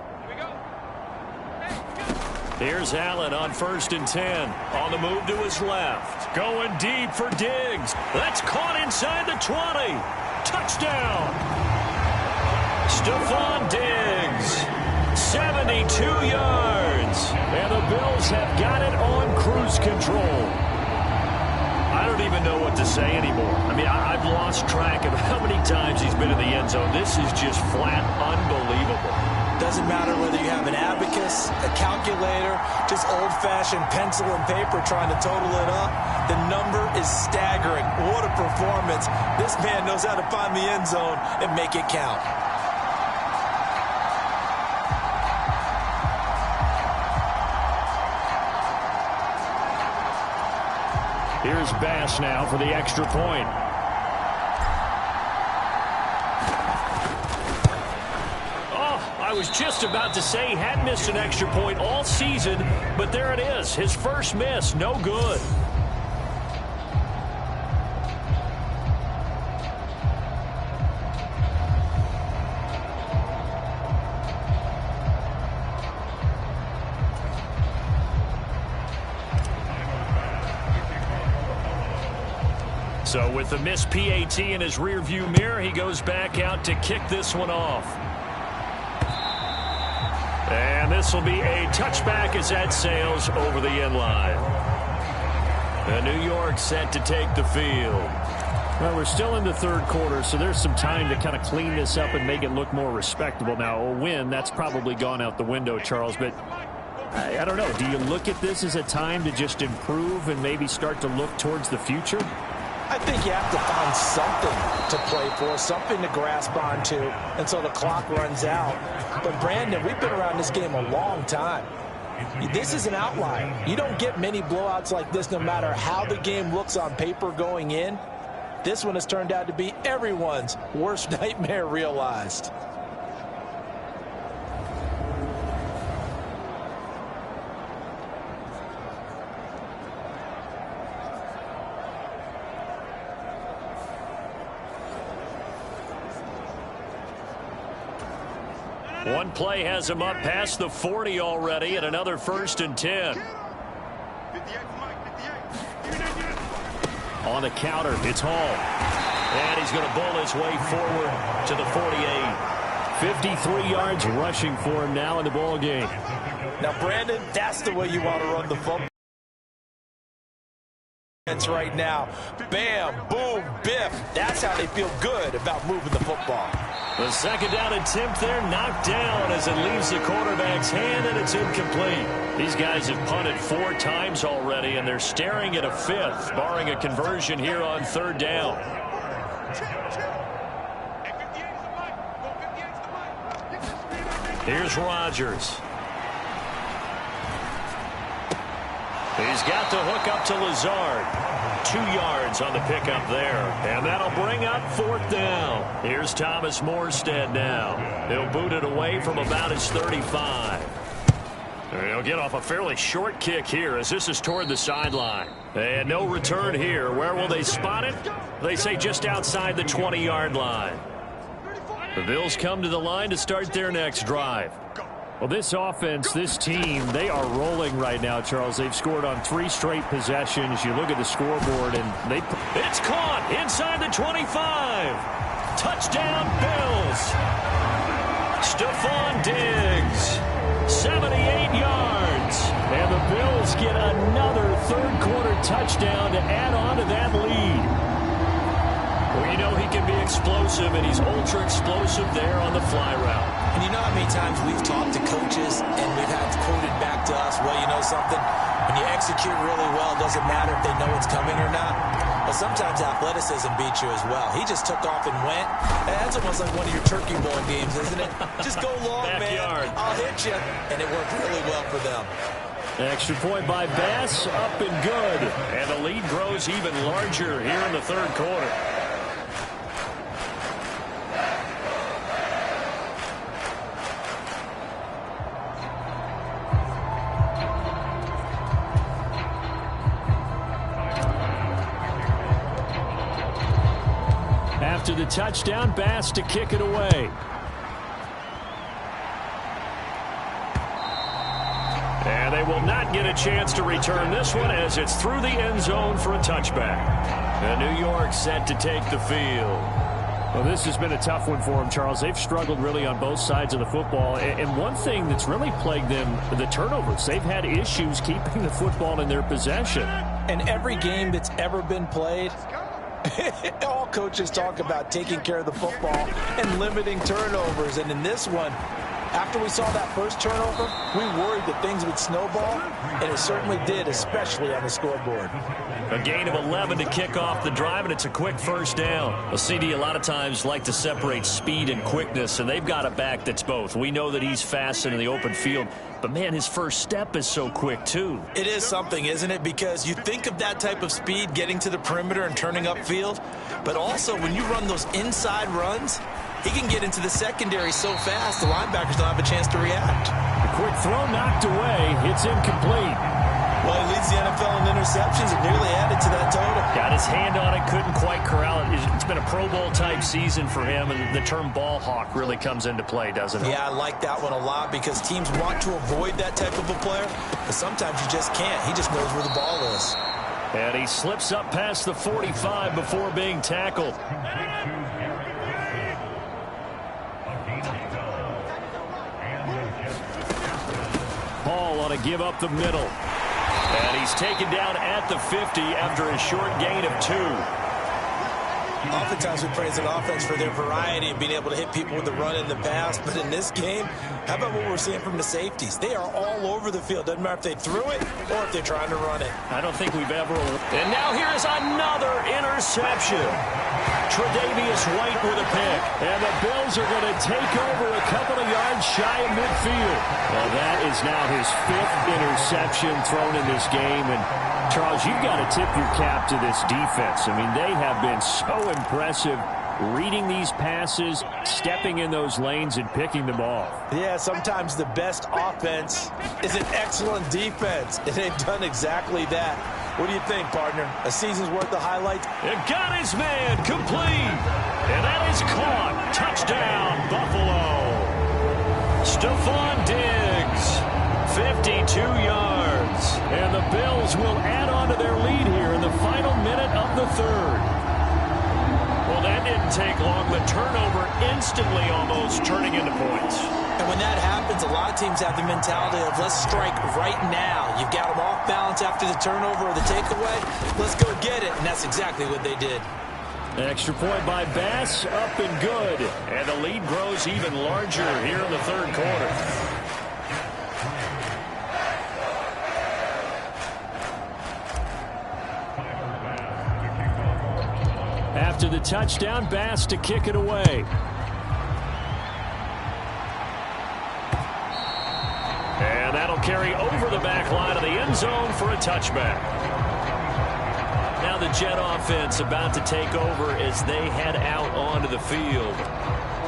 Here's Allen on 1st and 10. On the move to his left. Going deep for Diggs. That's caught inside the 20. Touchdown. Stephon Diggs. 72 yards. And the Bills have got it on cruise control. I don't even know what to say anymore. I mean, I've lost track of how many times he's been in the end zone. This is just flat unbelievable. Doesn't matter whether you have an abacus, a calculator, just old-fashioned pencil and paper trying to total it up. The number is staggering. What a performance. This man knows how to find the end zone and make it count. Here's Bass now for the extra point. I was just about to say he hadn't missed an extra point all season, but there it is. His first miss, no good. So with the missed PAT in his rearview mirror, he goes back out to kick this one off. And this will be a touchback as that sails over the end line. And New York set to take the field. Well, we're still in the 3rd quarter, so there's some time to kind of clean this up and make it look more respectable. Now, a win, that's probably gone out the window, Charles, but I don't know. Do you look at this as a time to just improve and maybe start to look towards the future? I think you have to find something to play for, something to grasp onto until the clock runs out. But, Brandon, we've been around this game a long time. This is an outlier. You don't get many blowouts like this no matter how the game looks on paper going in. This one has turned out to be everyone's worst nightmare realized. One play has him up past the 40 already, and another 1st and 10. On the counter, it's Hall. And he's going to bowl his way forward to the 48. 53 yards rushing for him now in the ball game. Now, Brandon, that's the way you want to run the football. Right now, bam, boom, biff. That's how they feel good about moving the football. The 2nd down attempt there knocked down as it leaves the quarterback's hand, and it's incomplete. These guys have punted 4 times already, and they're staring at a 5th, barring a conversion here on 3rd down. Here's Rodgers. He's got the hook up to Lazard. 2 yards on the pickup there. And that'll bring up 4th down. Here's Thomas Morstead now. He'll boot it away from about his 35. He'll get off a fairly short kick here as this is toward the sideline. And no return here. Where will they spot it? They say just outside the 20-yard line. The Bills come to the line to start their next drive. Well, this offense, this team, they are rolling right now, Charles. They've scored on 3 straight possessions. You look at the scoreboard, and it's caught inside the 25. Touchdown, Bills. Stephon Diggs, 78 yards. And the Bills get another third-quarter touchdown to add on to that lead. Well, you know he can be explosive, and he's ultra-explosive there on the fly route. And you know how many times we've talked to coaches and we've had quoted back to us, well, you know something? When you execute really well, it doesn't matter if they know it's coming or not. But sometimes athleticism beats you as well. He just took off and went. That's almost like one of your turkey bowl games, isn't it? Just go long, Backyard. man. I'll hit you. And it worked really well for them. Extra point by Bass, up and good. And the lead grows even larger here in the third quarter. After the touchdown, Bass to kick it away. And they will not get a chance to return this one as it's through the end zone for a touchback. And New York set to take the field. Well, this has been a tough one for them, Charles. They've struggled really on both sides of the football. And one thing that's really plagued them, the turnovers. They've had issues keeping the football in their possession. And every game that's ever been played, all coaches talk about taking care of the football and limiting turnovers. And in this one, after we saw that first turnover, we worried that things would snowball, and it certainly did, especially on the scoreboard. A gain of 11 to kick off the drive, and it's a quick first down. Well, CD a lot of times like to separate speed and quickness, and they've got a back that's both. We know that he's fast in the open field, but, man, his first step is so quick, too. It is something, isn't it? Because you think of that type of speed getting to the perimeter and turning upfield, but also when you run those inside runs, he can get into the secondary so fast the linebackers don't have a chance to react. A quick throw knocked away. It's incomplete. Well, he leads the NFL in interceptions and nearly added to that total. Got his hand on it, couldn't quite corral it. It's been a Pro Bowl-type season for him, and the term ball hawk really comes into play, doesn't it? Yeah, I like that one a lot because teams want to avoid that type of a player, but sometimes you just can't. He just knows where the ball is. And he slips up past the 45 before being tackled. Hall on a give up the middle. And he's taken down at the 50 after a short gain of 2. Oftentimes we praise an offense for their variety and being able to hit people with the run in the pass, but in this game, how about what we're seeing from the safeties? They are all over the field. Doesn't matter if they threw it or if they're trying to run it. I don't think we've ever... And now here is another interception. Tre'Davious White with a pick. And the Bills are going to take over a couple of yards shy of midfield. Well, that is now his 5th interception thrown in this game. And, Charles, you've got to tip your cap to this defense. I mean, they have been so impressive reading these passes, stepping in those lanes, and picking them off. Yeah, sometimes the best offense is an excellent defense, and they've done exactly that. What do you think, partner? A season's worth of highlights? It got his man complete. And that is caught. Touchdown, Buffalo. Stephon Diggs, 52 yards. And the Bills will add on to their lead here in the final minute of the third. Well, that didn't take long. The turnover instantly almost turning into points. And when that happens, a lot of teams have the mentality of let's strike right now. You've got them off balance after the turnover or the takeaway. Let's go get it. And that's exactly what they did. Extra point by Bass, up and good. And the lead grows even larger here in the third quarter. After the touchdown, Bass to kick it away. And that'll carry over the back line of the end zone for a touchback. Now, the Jet offense about to take over as they head out onto the field.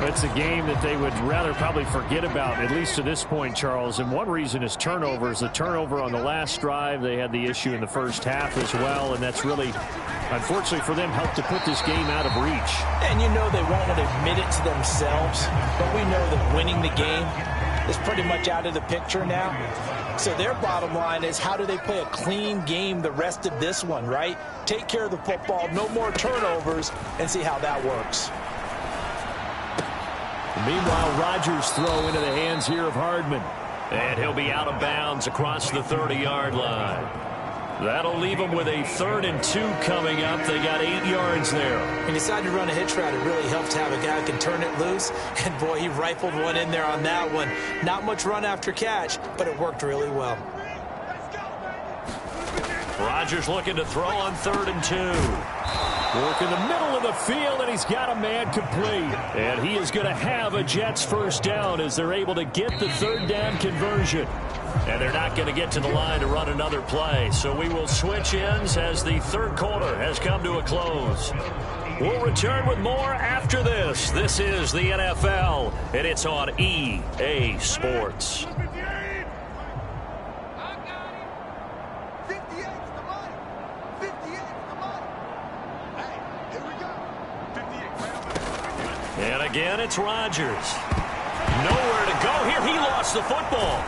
It's a game that they would rather probably forget about, at least to this point, Charles. And one reason is turnovers. The turnover on the last drive, they had the issue in the first half as well, and that's really, unfortunately for them, helped to put this game out of reach. And you know they won't want to admit it to themselves, but we know that winning the game is pretty much out of the picture now. So their bottom line is, how do they play a clean game the rest of this one, right? Take care of the football, no more turnovers, and see how that works. Meanwhile, Rodgers throw into the hands here of Hardman. And he'll be out of bounds across the 30-yard line. That'll leave them with a 3rd and 2 coming up. They got 8 yards there. And decided to run a hitch route. It really helps to have a guy who can turn it loose. And, boy, he rifled one in there on that one. Not much run after catch, but it worked really well. Rodgers looking to throw on 3rd and 2. Work in the middle of the field, and he's got a man complete. And he is going to have a Jets first down as they're able to get the 3rd down conversion. And they're not going to get to the line to run another play. So we will switch ends as the 3rd quarter has come to a close. We'll return with more after this. This is the NFL, and it's on EA Sports. And again, it's Rodgers. Nowhere to go here. He lost the football.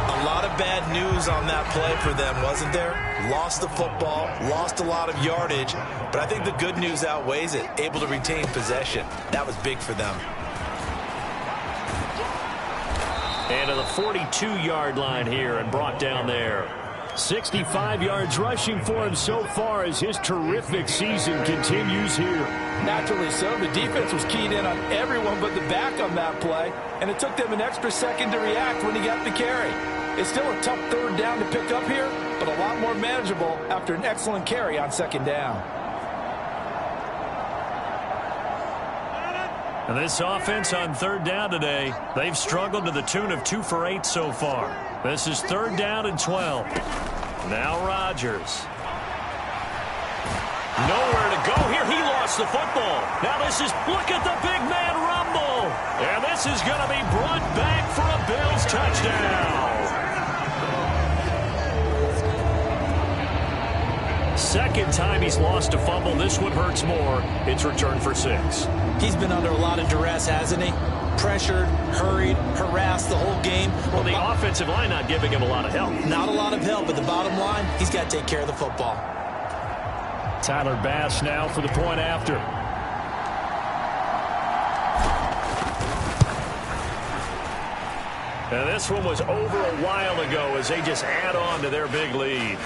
A lot of bad news on that play for them, wasn't there? Lost the football, lost a lot of yardage, but I think the good news outweighs it. Able to retain possession. That was big for them. And to the 42-yard line here and brought down there. 65 yards rushing for him so far as his terrific season continues here. Naturally so. The defense was keyed in on everyone but the back on that play, and it took them an extra second to react when he got the carry. It's still a tough 3rd down to pick up here, but a lot more manageable after an excellent carry on 2nd down. And this offense on 3rd down today, they've struggled to the tune of 2 for 8 so far. This is 3rd down and 12. Now Rodgers. Nowhere to go here. He lost the football. Now this is, look at the big man rumble. And this is going to be brought back for a Bills touchdown. 2nd time he's lost a fumble. This one hurts more. It's returned for 6. He's been under a lot of duress, hasn't he? Pressured, hurried, harassed the whole game. Well, the offensive line not giving him a lot of help. Not a lot of help, but the bottom line, he's got to take care of the football. Tyler Bass now for the point after. And this one was over a while ago as they just add on to their big lead.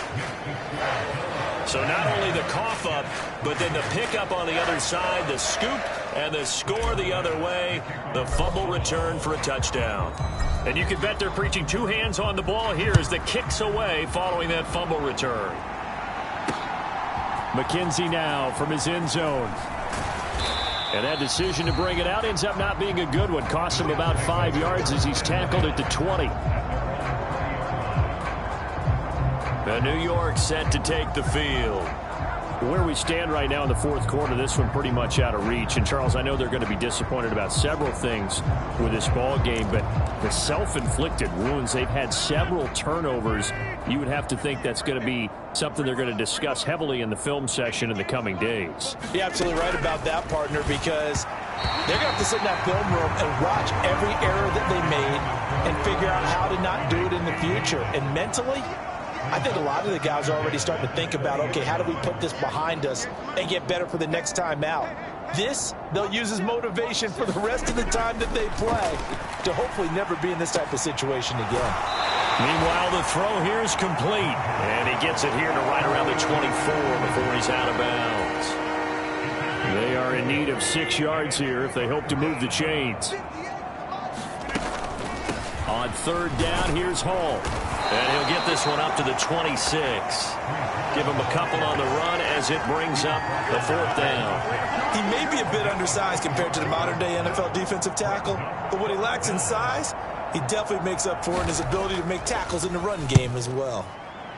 So not only the cough up, but then the pickup on the other side, the scoop, and the score the other way, the fumble return for a touchdown. And you can bet they're preaching 2 hands on the ball here as the kicks away following that fumble return. McKenzie now from his end zone. And that decision to bring it out ends up not being a good one. Cost him about 5 yards as he's tackled at the 20. And New York set to take the field. Where we stand right now in the 4th quarter, this one pretty much out of reach. And, Charles, I know they're going to be disappointed about several things with this ball game, but the self-inflicted wounds, they've had several turnovers. You would have to think that's going to be something they're going to discuss heavily in the film session in the coming days. You're absolutely right about that, partner, because they're going to have to sit in that film room and watch every error that they made and figure out how to not do it in the future. And mentally, I think a lot of the guys are already starting to think about, okay, how do we put this behind us and get better for the next time out? This, they'll use as motivation for the rest of the time that they play to hopefully never be in this type of situation again. Meanwhile, the throw here is complete. And he gets it here to right around the 24 before he's out of bounds. They are in need of 6 yards here if they hope to move the chains. On 3rd down, here's Hall. And he'll get this one up to the 26. Give him a couple on the run as it brings up the 4th down. He may be a bit undersized compared to the modern-day NFL defensive tackle, but what he lacks in size, He definitely makes up for it in his ability to make tackles in the run game as well.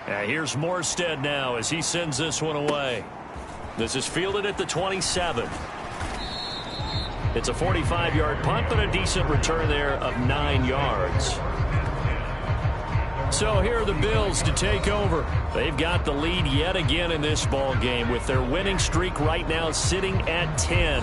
Here's Morstead now as he sends this one away. This is fielded at the 27. It's a 45-yard punt, but a decent return there of 9 yards. So here are the Bills to take over. They've got the lead yet again in this ball game with their winning streak right now sitting at 10.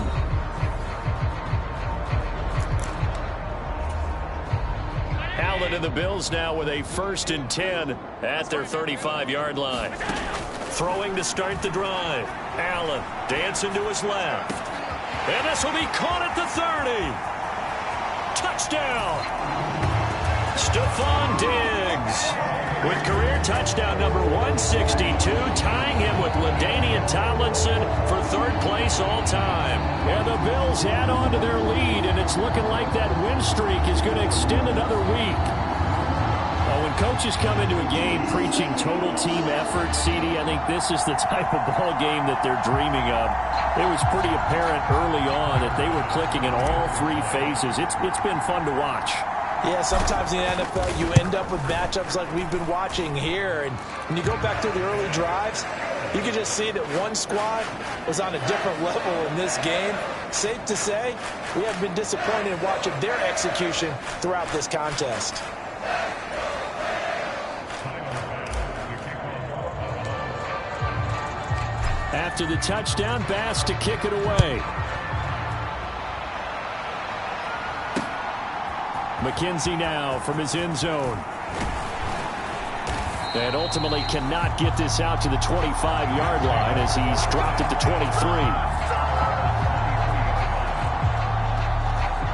Allen and the Bills now with a 1st and 10 at their 35-yard line. Throwing to start the drive. Allen dancing to his left. And this will be caught at the 30. Touchdown. Stephon Diggs with career touchdown number 162, tying him with LaDainian Tomlinson for 3rd place all time. And the Bills add on to their lead, and it's looking like that win streak is going to extend another week. When coaches come into a game preaching total team effort, CD, I think this is the type of ball game that they're dreaming of. It was pretty apparent early on that they were clicking in all 3 phases. It's been fun to watch. Yeah, sometimes in the NFL you end up with matchups like we've been watching here. And when you go back to the early drives, you can just see that one squad was on a different level in this game. Safe to say, we have been disappointed in watching their execution throughout this contest. After the touchdown, Bass to kick it away. McKenzie now from his end zone. And ultimately cannot get this out to the 25-yard line as he's dropped at the 23.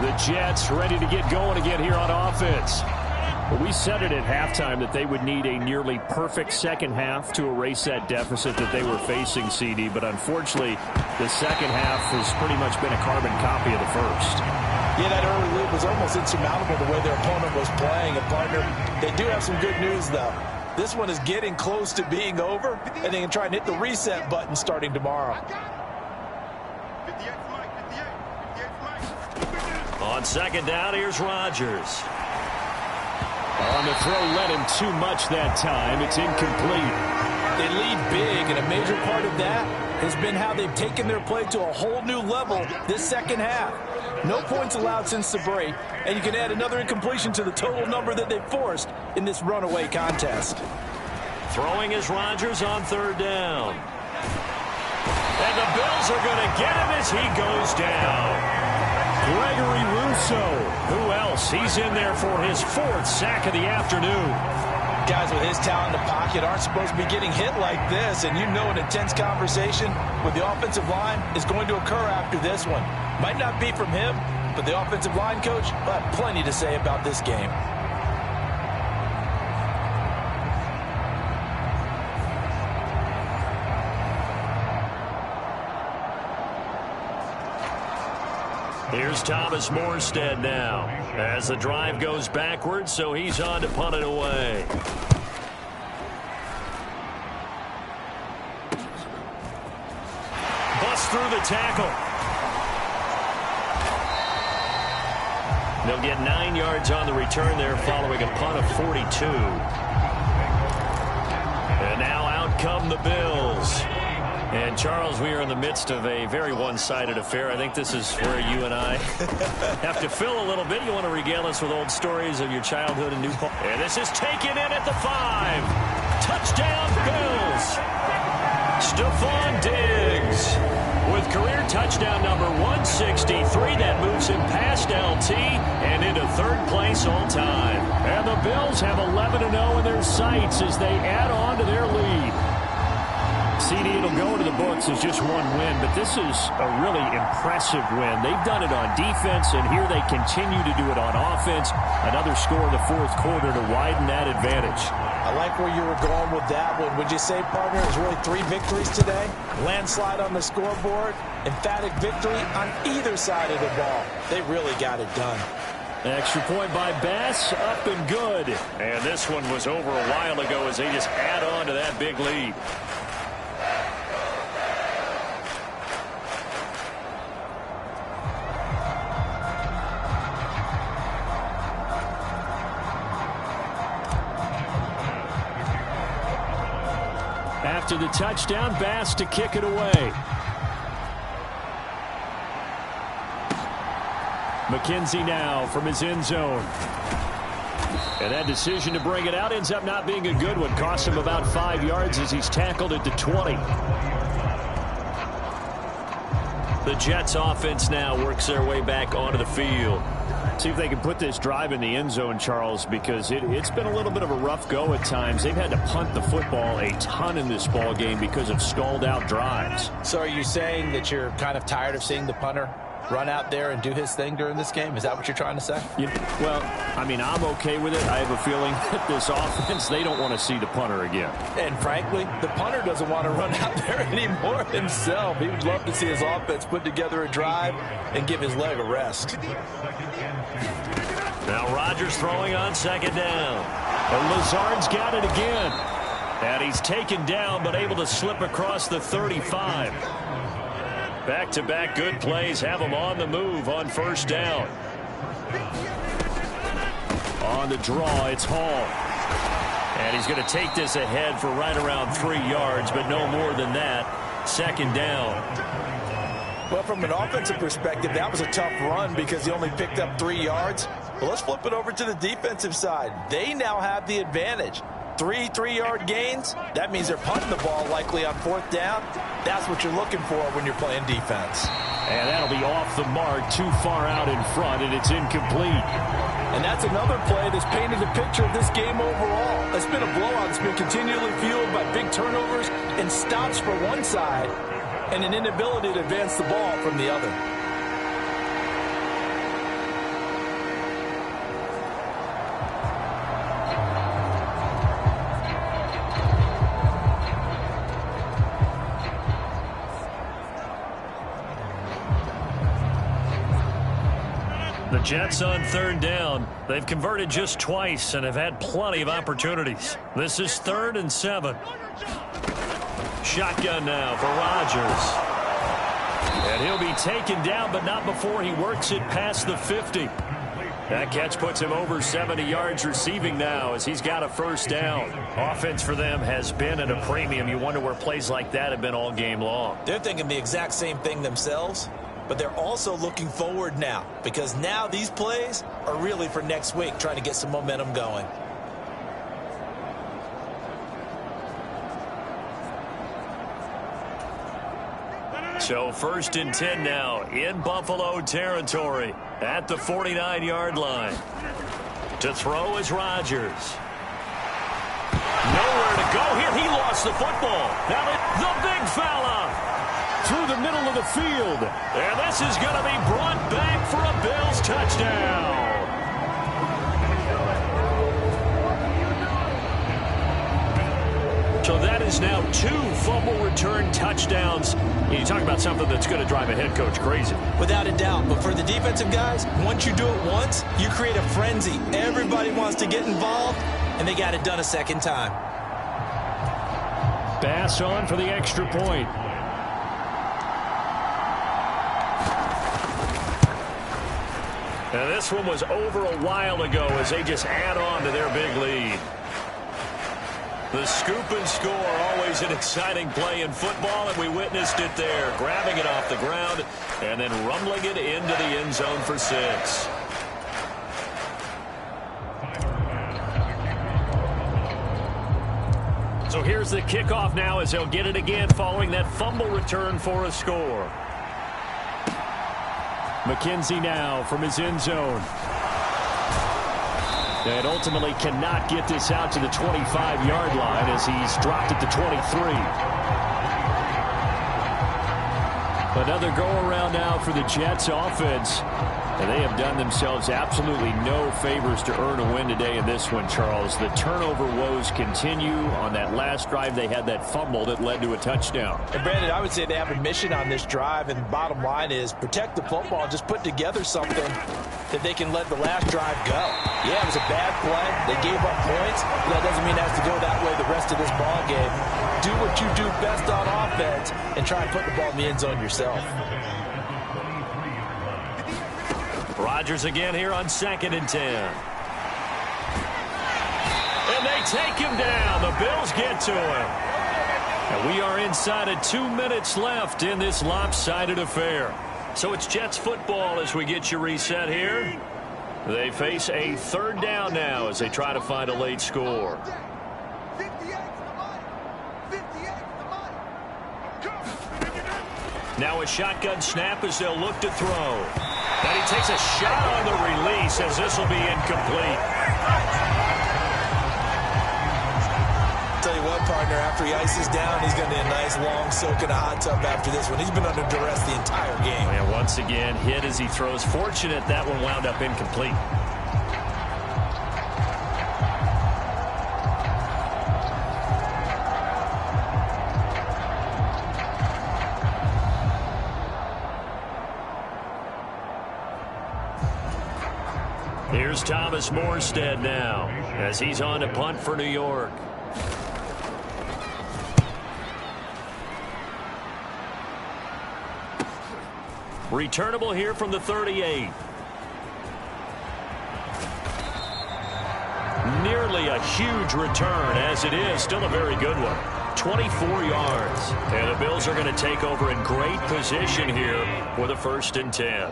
The Jets ready to get going again here on offense. Well, we said it at halftime that they would need a nearly perfect second half to erase that deficit that they were facing, CD. But unfortunately, the second half has pretty much been a carbon copy of the first. Yeah, that early lead was almost insurmountable the way their opponent was playing. And, partner, they do have some good news, though. This one is getting close to being over, and they can try and hit the reset button starting tomorrow. On 2nd down, here's Rodgers. On the throw, led him too much that time. It's incomplete. They lead big, and a major part of that has been how they've taken their play to a whole new level this second half. No points allowed since the break, and you can add another incompletion to the total number that they forced in this runaway contest. Throwing is Rodgers on 3rd down. And the Bills are going to get him as he goes down. Gregory Rousseau. Who else? He's in there for his 4th sack of the afternoon. Guys with his talent in the pocket aren't supposed to be getting hit like this, and you know an intense conversation with the offensive line is going to occur after this one. Might not be from him, but the offensive line coach will have plenty to say about this game. Here's Thomas Morstead now as the drive goes backwards, so he's on to punt it away. Bust through the tackle. They'll get 9 yards on the return there following a punt of 42. And now out come the Bills. And, Charles, we are in the midst of a very one-sided affair. I think this is where you and I have to fill a little bit. You want to regale us with old stories of your childhood in New Paltz. And this is taken in at the 5. Touchdown, Bills. Stephon Diggs with career touchdown number 163. That moves him past LT and into 3rd place all time. And the Bills have 11-0 in their sights as they add on to their lead. CD, it'll go into the books as just one win, but this is a really impressive win. They've done it on defense, and here they continue to do it on offense. Another score in the 4th quarter to widen that advantage. I like where you were going with that one. Would you say, partner, it was really 3 victories today? Landslide on the scoreboard, emphatic victory on either side of the ball. They really got it done. Extra point by Bass, up and good. And this one was over a while ago as they just add on to that big lead. after the touchdown. Bass to kick it away. McKenzie now from his end zone. And that decision to bring it out ends up not being a good one. Cost him about 5 yards as he's tackled at the 20. The Jets offense now works their way back onto the field. See if they can put this drive in the end zone, Charles, because it's been a little bit of a rough go at times. They've had to punt the football a ton in this ball game because of stalled out drives. So are you saying that you're kind of tired of seeing the punter run out there and do his thing during this game? Is that what you're trying to say? Well, I mean, I'm okay with it. I have a feeling that this offense, they don't want to see the punter again. And frankly, the punter doesn't want to run out there anymore himself. He would love to see his offense put together a drive and give his leg a rest. Now Rodgers throwing on second down. And Lazard's got it again. And he's taken down but able to slip across the 35. Back-to-back good plays have him on the move on first down. On the draw, it's Hall. And he's going to take this ahead for right around 3 yards, but no more than that. Second down. Well, from an offensive perspective, that was a tough run because he only picked up 3 yards. Well, let's flip it over to the defensive side. They now have the advantage. 3 3-yard gains, that means they're punting the ball likely on fourth down. That's what you're looking for when you're playing defense. And that'll be off the mark, too far out in front, and it's incomplete. And that's another play that's painted a picture of this game overall. It's been a blowout. It's been continually fueled by big turnovers and stops for one side and an inability to advance the ball from the other. The Jets on third down. They've converted just twice and have had plenty of opportunities. This is 3rd and 7. Shotgun now for Rodgers. And he'll be taken down, but not before he works it past the 50. That catch puts him over 70 yards receiving now as he's got a first down. Offense for them has been at a premium. You wonder where plays like that have been all game long. They're thinking the exact same thing themselves. But they're also looking forward now because now these plays are really for next week, trying to get some momentum going. So 1st and 10 now in Buffalo territory at the 49-yard line. To throw is Rodgers. Nowhere to go here. He lost the football. Now the big fella through the middle of the field. And this is going to be brought back for a Bills touchdown. So that is now 2 fumble return touchdowns. You talk about something that's going to drive a head coach crazy. Without a doubt. But for the defensive guys, once you do it once, you create a frenzy. Everybody wants to get involved, and they got it done a second time. Bass on for the extra point. And this one was over a while ago as they just add on to their big lead. The scoop and score, always an exciting play in football, and we witnessed it there, grabbing it off the ground and then rumbling it into the end zone for 6. So here's the kickoff now as they'll get it again following that fumble return for a score. McKenzie now from his end zone. And ultimately cannot get this out to the 25-yard line as he's dropped at the 23. Another go-around now for the Jets offense. And they have done themselves absolutely no favors to earn a win today in this one, Charles. The turnover woes continue. On that last drive, they had that fumble that led to a touchdown. And Brandon, I would say they have a mission on this drive, and the bottom line is protect the football. Just put together something that they can let the last drive go. Yeah, it was a bad play. They gave up points, but that doesn't mean it has to go that way the rest of this ball game. Do what you do best on offense and try and put the ball in the end zone yourself. Rodgers again here on 2nd and 10. And they take him down. The Bills get to him. And we are inside of 2 minutes left in this lopsided affair. So it's Jets football as we get you reset here. They face a third down now as they try to find a late score. Now a shotgun snap as they'll look to throw. And he takes a shot on the release as this will be incomplete. Tell you what, partner, after he ices down, he's going to need a nice long soak in a hot tub after this one. He's been under duress the entire game. And once again, hit as he throws. Fortunate that one wound up incomplete. Here's Thomas Morstead now as he's on to punt for New York. Returnable here from the 38. Nearly a huge return as it is. Still a very good one. 24 yards. And the Bills are going to take over in great position here with a 1st and 10.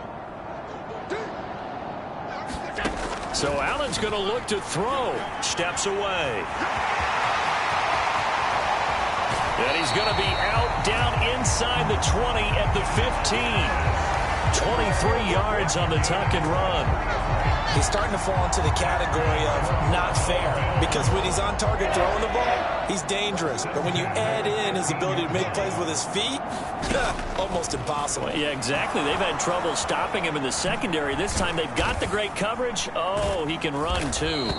So Allen's going to look to throw. Steps away. And he's going to be out down inside the 20 at the 15. 23 yards on the tuck and run. He's starting to fall into the category of not fair, because when he's on target throwing the ball, he's dangerous. But when you add in his ability to make plays with his feet, almost impossible. Yeah, exactly. They've had trouble stopping him in the secondary. This time they've got the great coverage. Oh, he can run too.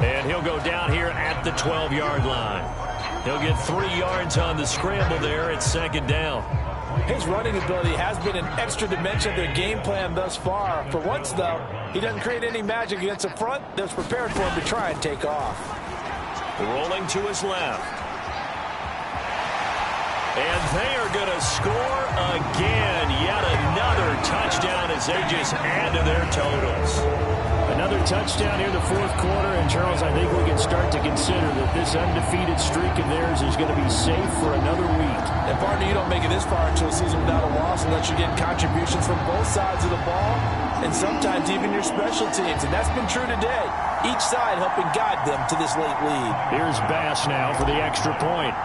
And he'll go down here at the 12-yard line. He'll get 3 yards on the scramble there at 2nd down. His running ability has been an extra dimension of their game plan thus far. For once, though, he doesn't create any magic against the front that's prepared for him to try and take off. Rolling to his left. And they are going to score again. Yet another touchdown as they just add to their totals. Another touchdown here in the 4th quarter. And, Charles, I think we can start to consider that this undefeated streak of theirs is going to be safe for another week. And, partner, you don't make it this far into a season without a loss unless you're getting contributions from both sides of the ball and sometimes even your special teams. And that's been true today. Each side helping guide them to this late lead. Here's Bass now for the extra point.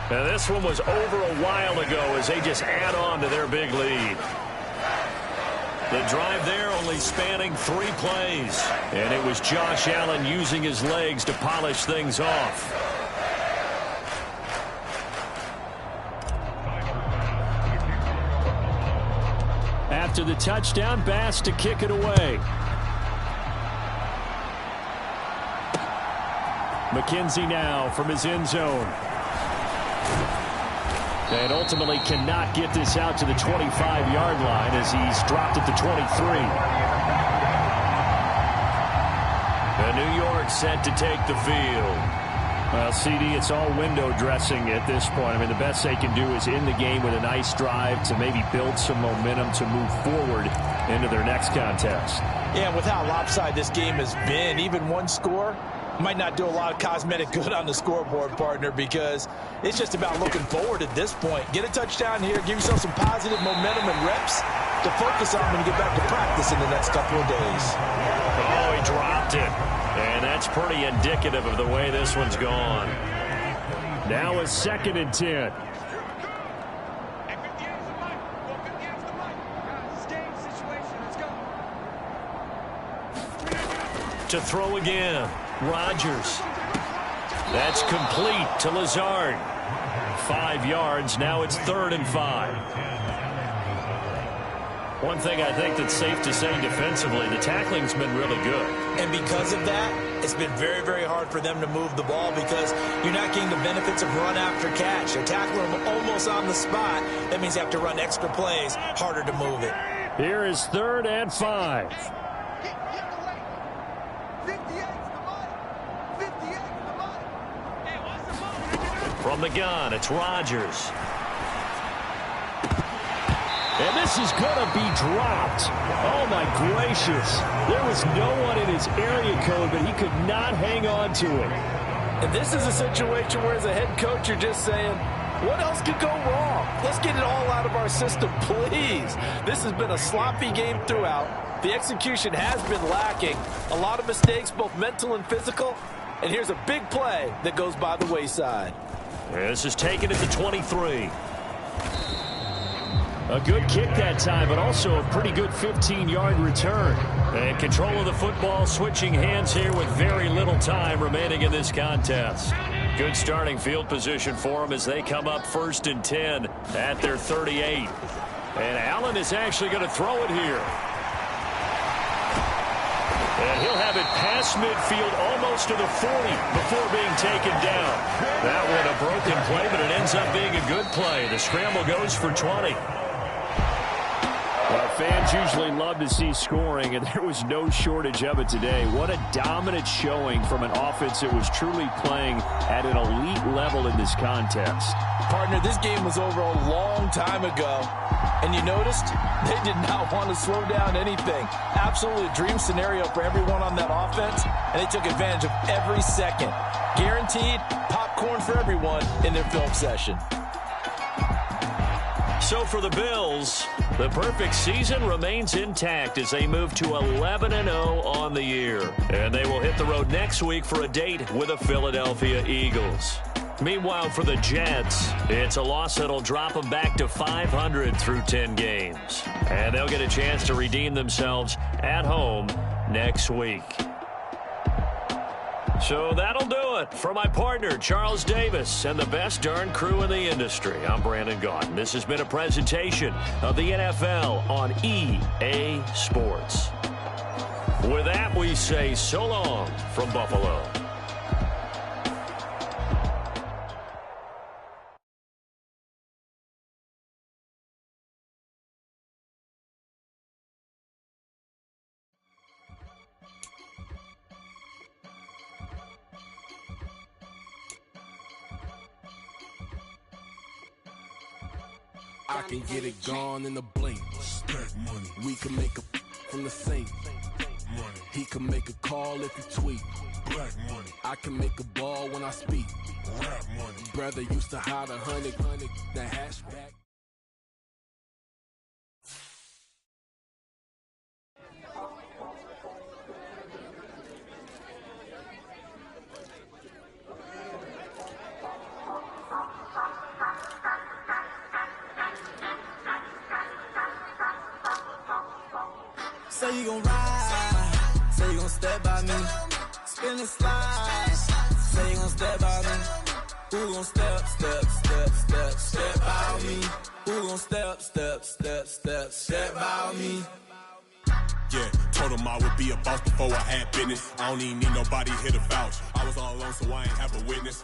Now this one was over a while ago as they just add on to their big lead. The drive there only spanning 3 plays. And it was Josh Allen using his legs to polish things off. After the touchdown, Bass to kick it away. McKenzie now from his end zone. And ultimately cannot get this out to the 25-yard line as he's dropped at the 23. And New York set to take the field. Well, CD, it's all window dressing at this point. I mean, the best they can do is in the game with a nice drive to maybe build some momentum to move forward into their next contest. Yeah, with how lopsided this game has been, even one score might not do a lot of cosmetic good on the scoreboard, partner, because it's just about looking forward at this point. Get a touchdown here, give yourself some positive momentum and reps to focus on when you get back to practice in the next couple of days. Oh, he dropped it. And that's pretty indicative of the way this one's gone. Now a 2nd and 10. To throw again. Rodgers. That's complete to Lazard. 5 yards. Now it's 3rd and 5. One thing I think that's safe to say defensively, the tackling's been really good. And because of that, it's been very, very hard for them to move the ball because you're not getting the benefits of run after catch. They tackle them almost on the spot. That means you have to run extra plays, harder to move it. Here is 3rd and 5. From the gun, it's Rodgers. And this is going to be dropped. Oh, my gracious. There was no one in his area code, but he could not hang on to it. And this is a situation where, as a head coach, you're just saying, what else could go wrong? Let's get it all out of our system, please. This has been a sloppy game throughout. The execution has been lacking. A lot of mistakes, both mental and physical. And here's a big play that goes by the wayside. This is taken at the 23. A good kick that time, but also a pretty good 15-yard return. And control of the football switching hands here with very little time remaining in this contest. Good starting field position for them as they come up 1st and 10 at their 38. And Allen is actually going to throw it here. And he'll have it past midfield almost to the 40 before being taken down. That one a broken play, but it ends up being a good play. The scramble goes for 20. Well, fans usually love to see scoring, and there was no shortage of it today. What a dominant showing from an offense that was truly playing at an elite level in this contest. Partner, this game was over a long time ago, and you noticed they did not want to slow down anything. Absolutely a dream scenario for everyone on that offense, and they took advantage of every second. Guaranteed popcorn for everyone in their film session. So for the Bills, the perfect season remains intact as they move to 11-0 on the year. And they will hit the road next week for a date with the Philadelphia Eagles. Meanwhile, for the Jets, it's a loss that'll drop them back to 500 through 10 games. And they'll get a chance to redeem themselves at home next week. So that'll do it for my partner, Charles Davis, and the best darn crew in the industry. I'm Brandon Gaudin. This has been a presentation of the NFL on EA Sports. With that, we say so long from Buffalo. I can get it gone in a blink. Stack money. We can make a from the sink. Money. He can make a call if he tweet. Black money. I can make a ball when I speak. Rap money. Brother used to hide 100, the hashback. Say you gon' ride, say you gon' step by me, spin and slide, say you gon' step by me, who gon' step by me, who gon' step by me. Yeah, told him I would be a boss before I had business. I don't even need nobody here to vouch. I was all alone, so I ain't have a witness.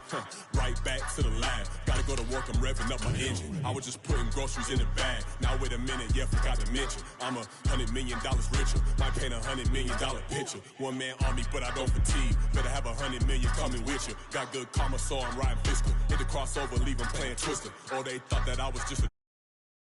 Right back to the lab. Gotta go to work, I'm revving up my engine. I was just putting groceries in the bag. Now wait a minute, yeah, forgot to mention. I'm $100 million richer. Might paint $100 million picture. One man army, but I don't fatigue. Better have 100 million coming with you. Got good karma, so I'm riding fiscal. Hit the crossover, leave them playing Twister. Or they thought that I was just a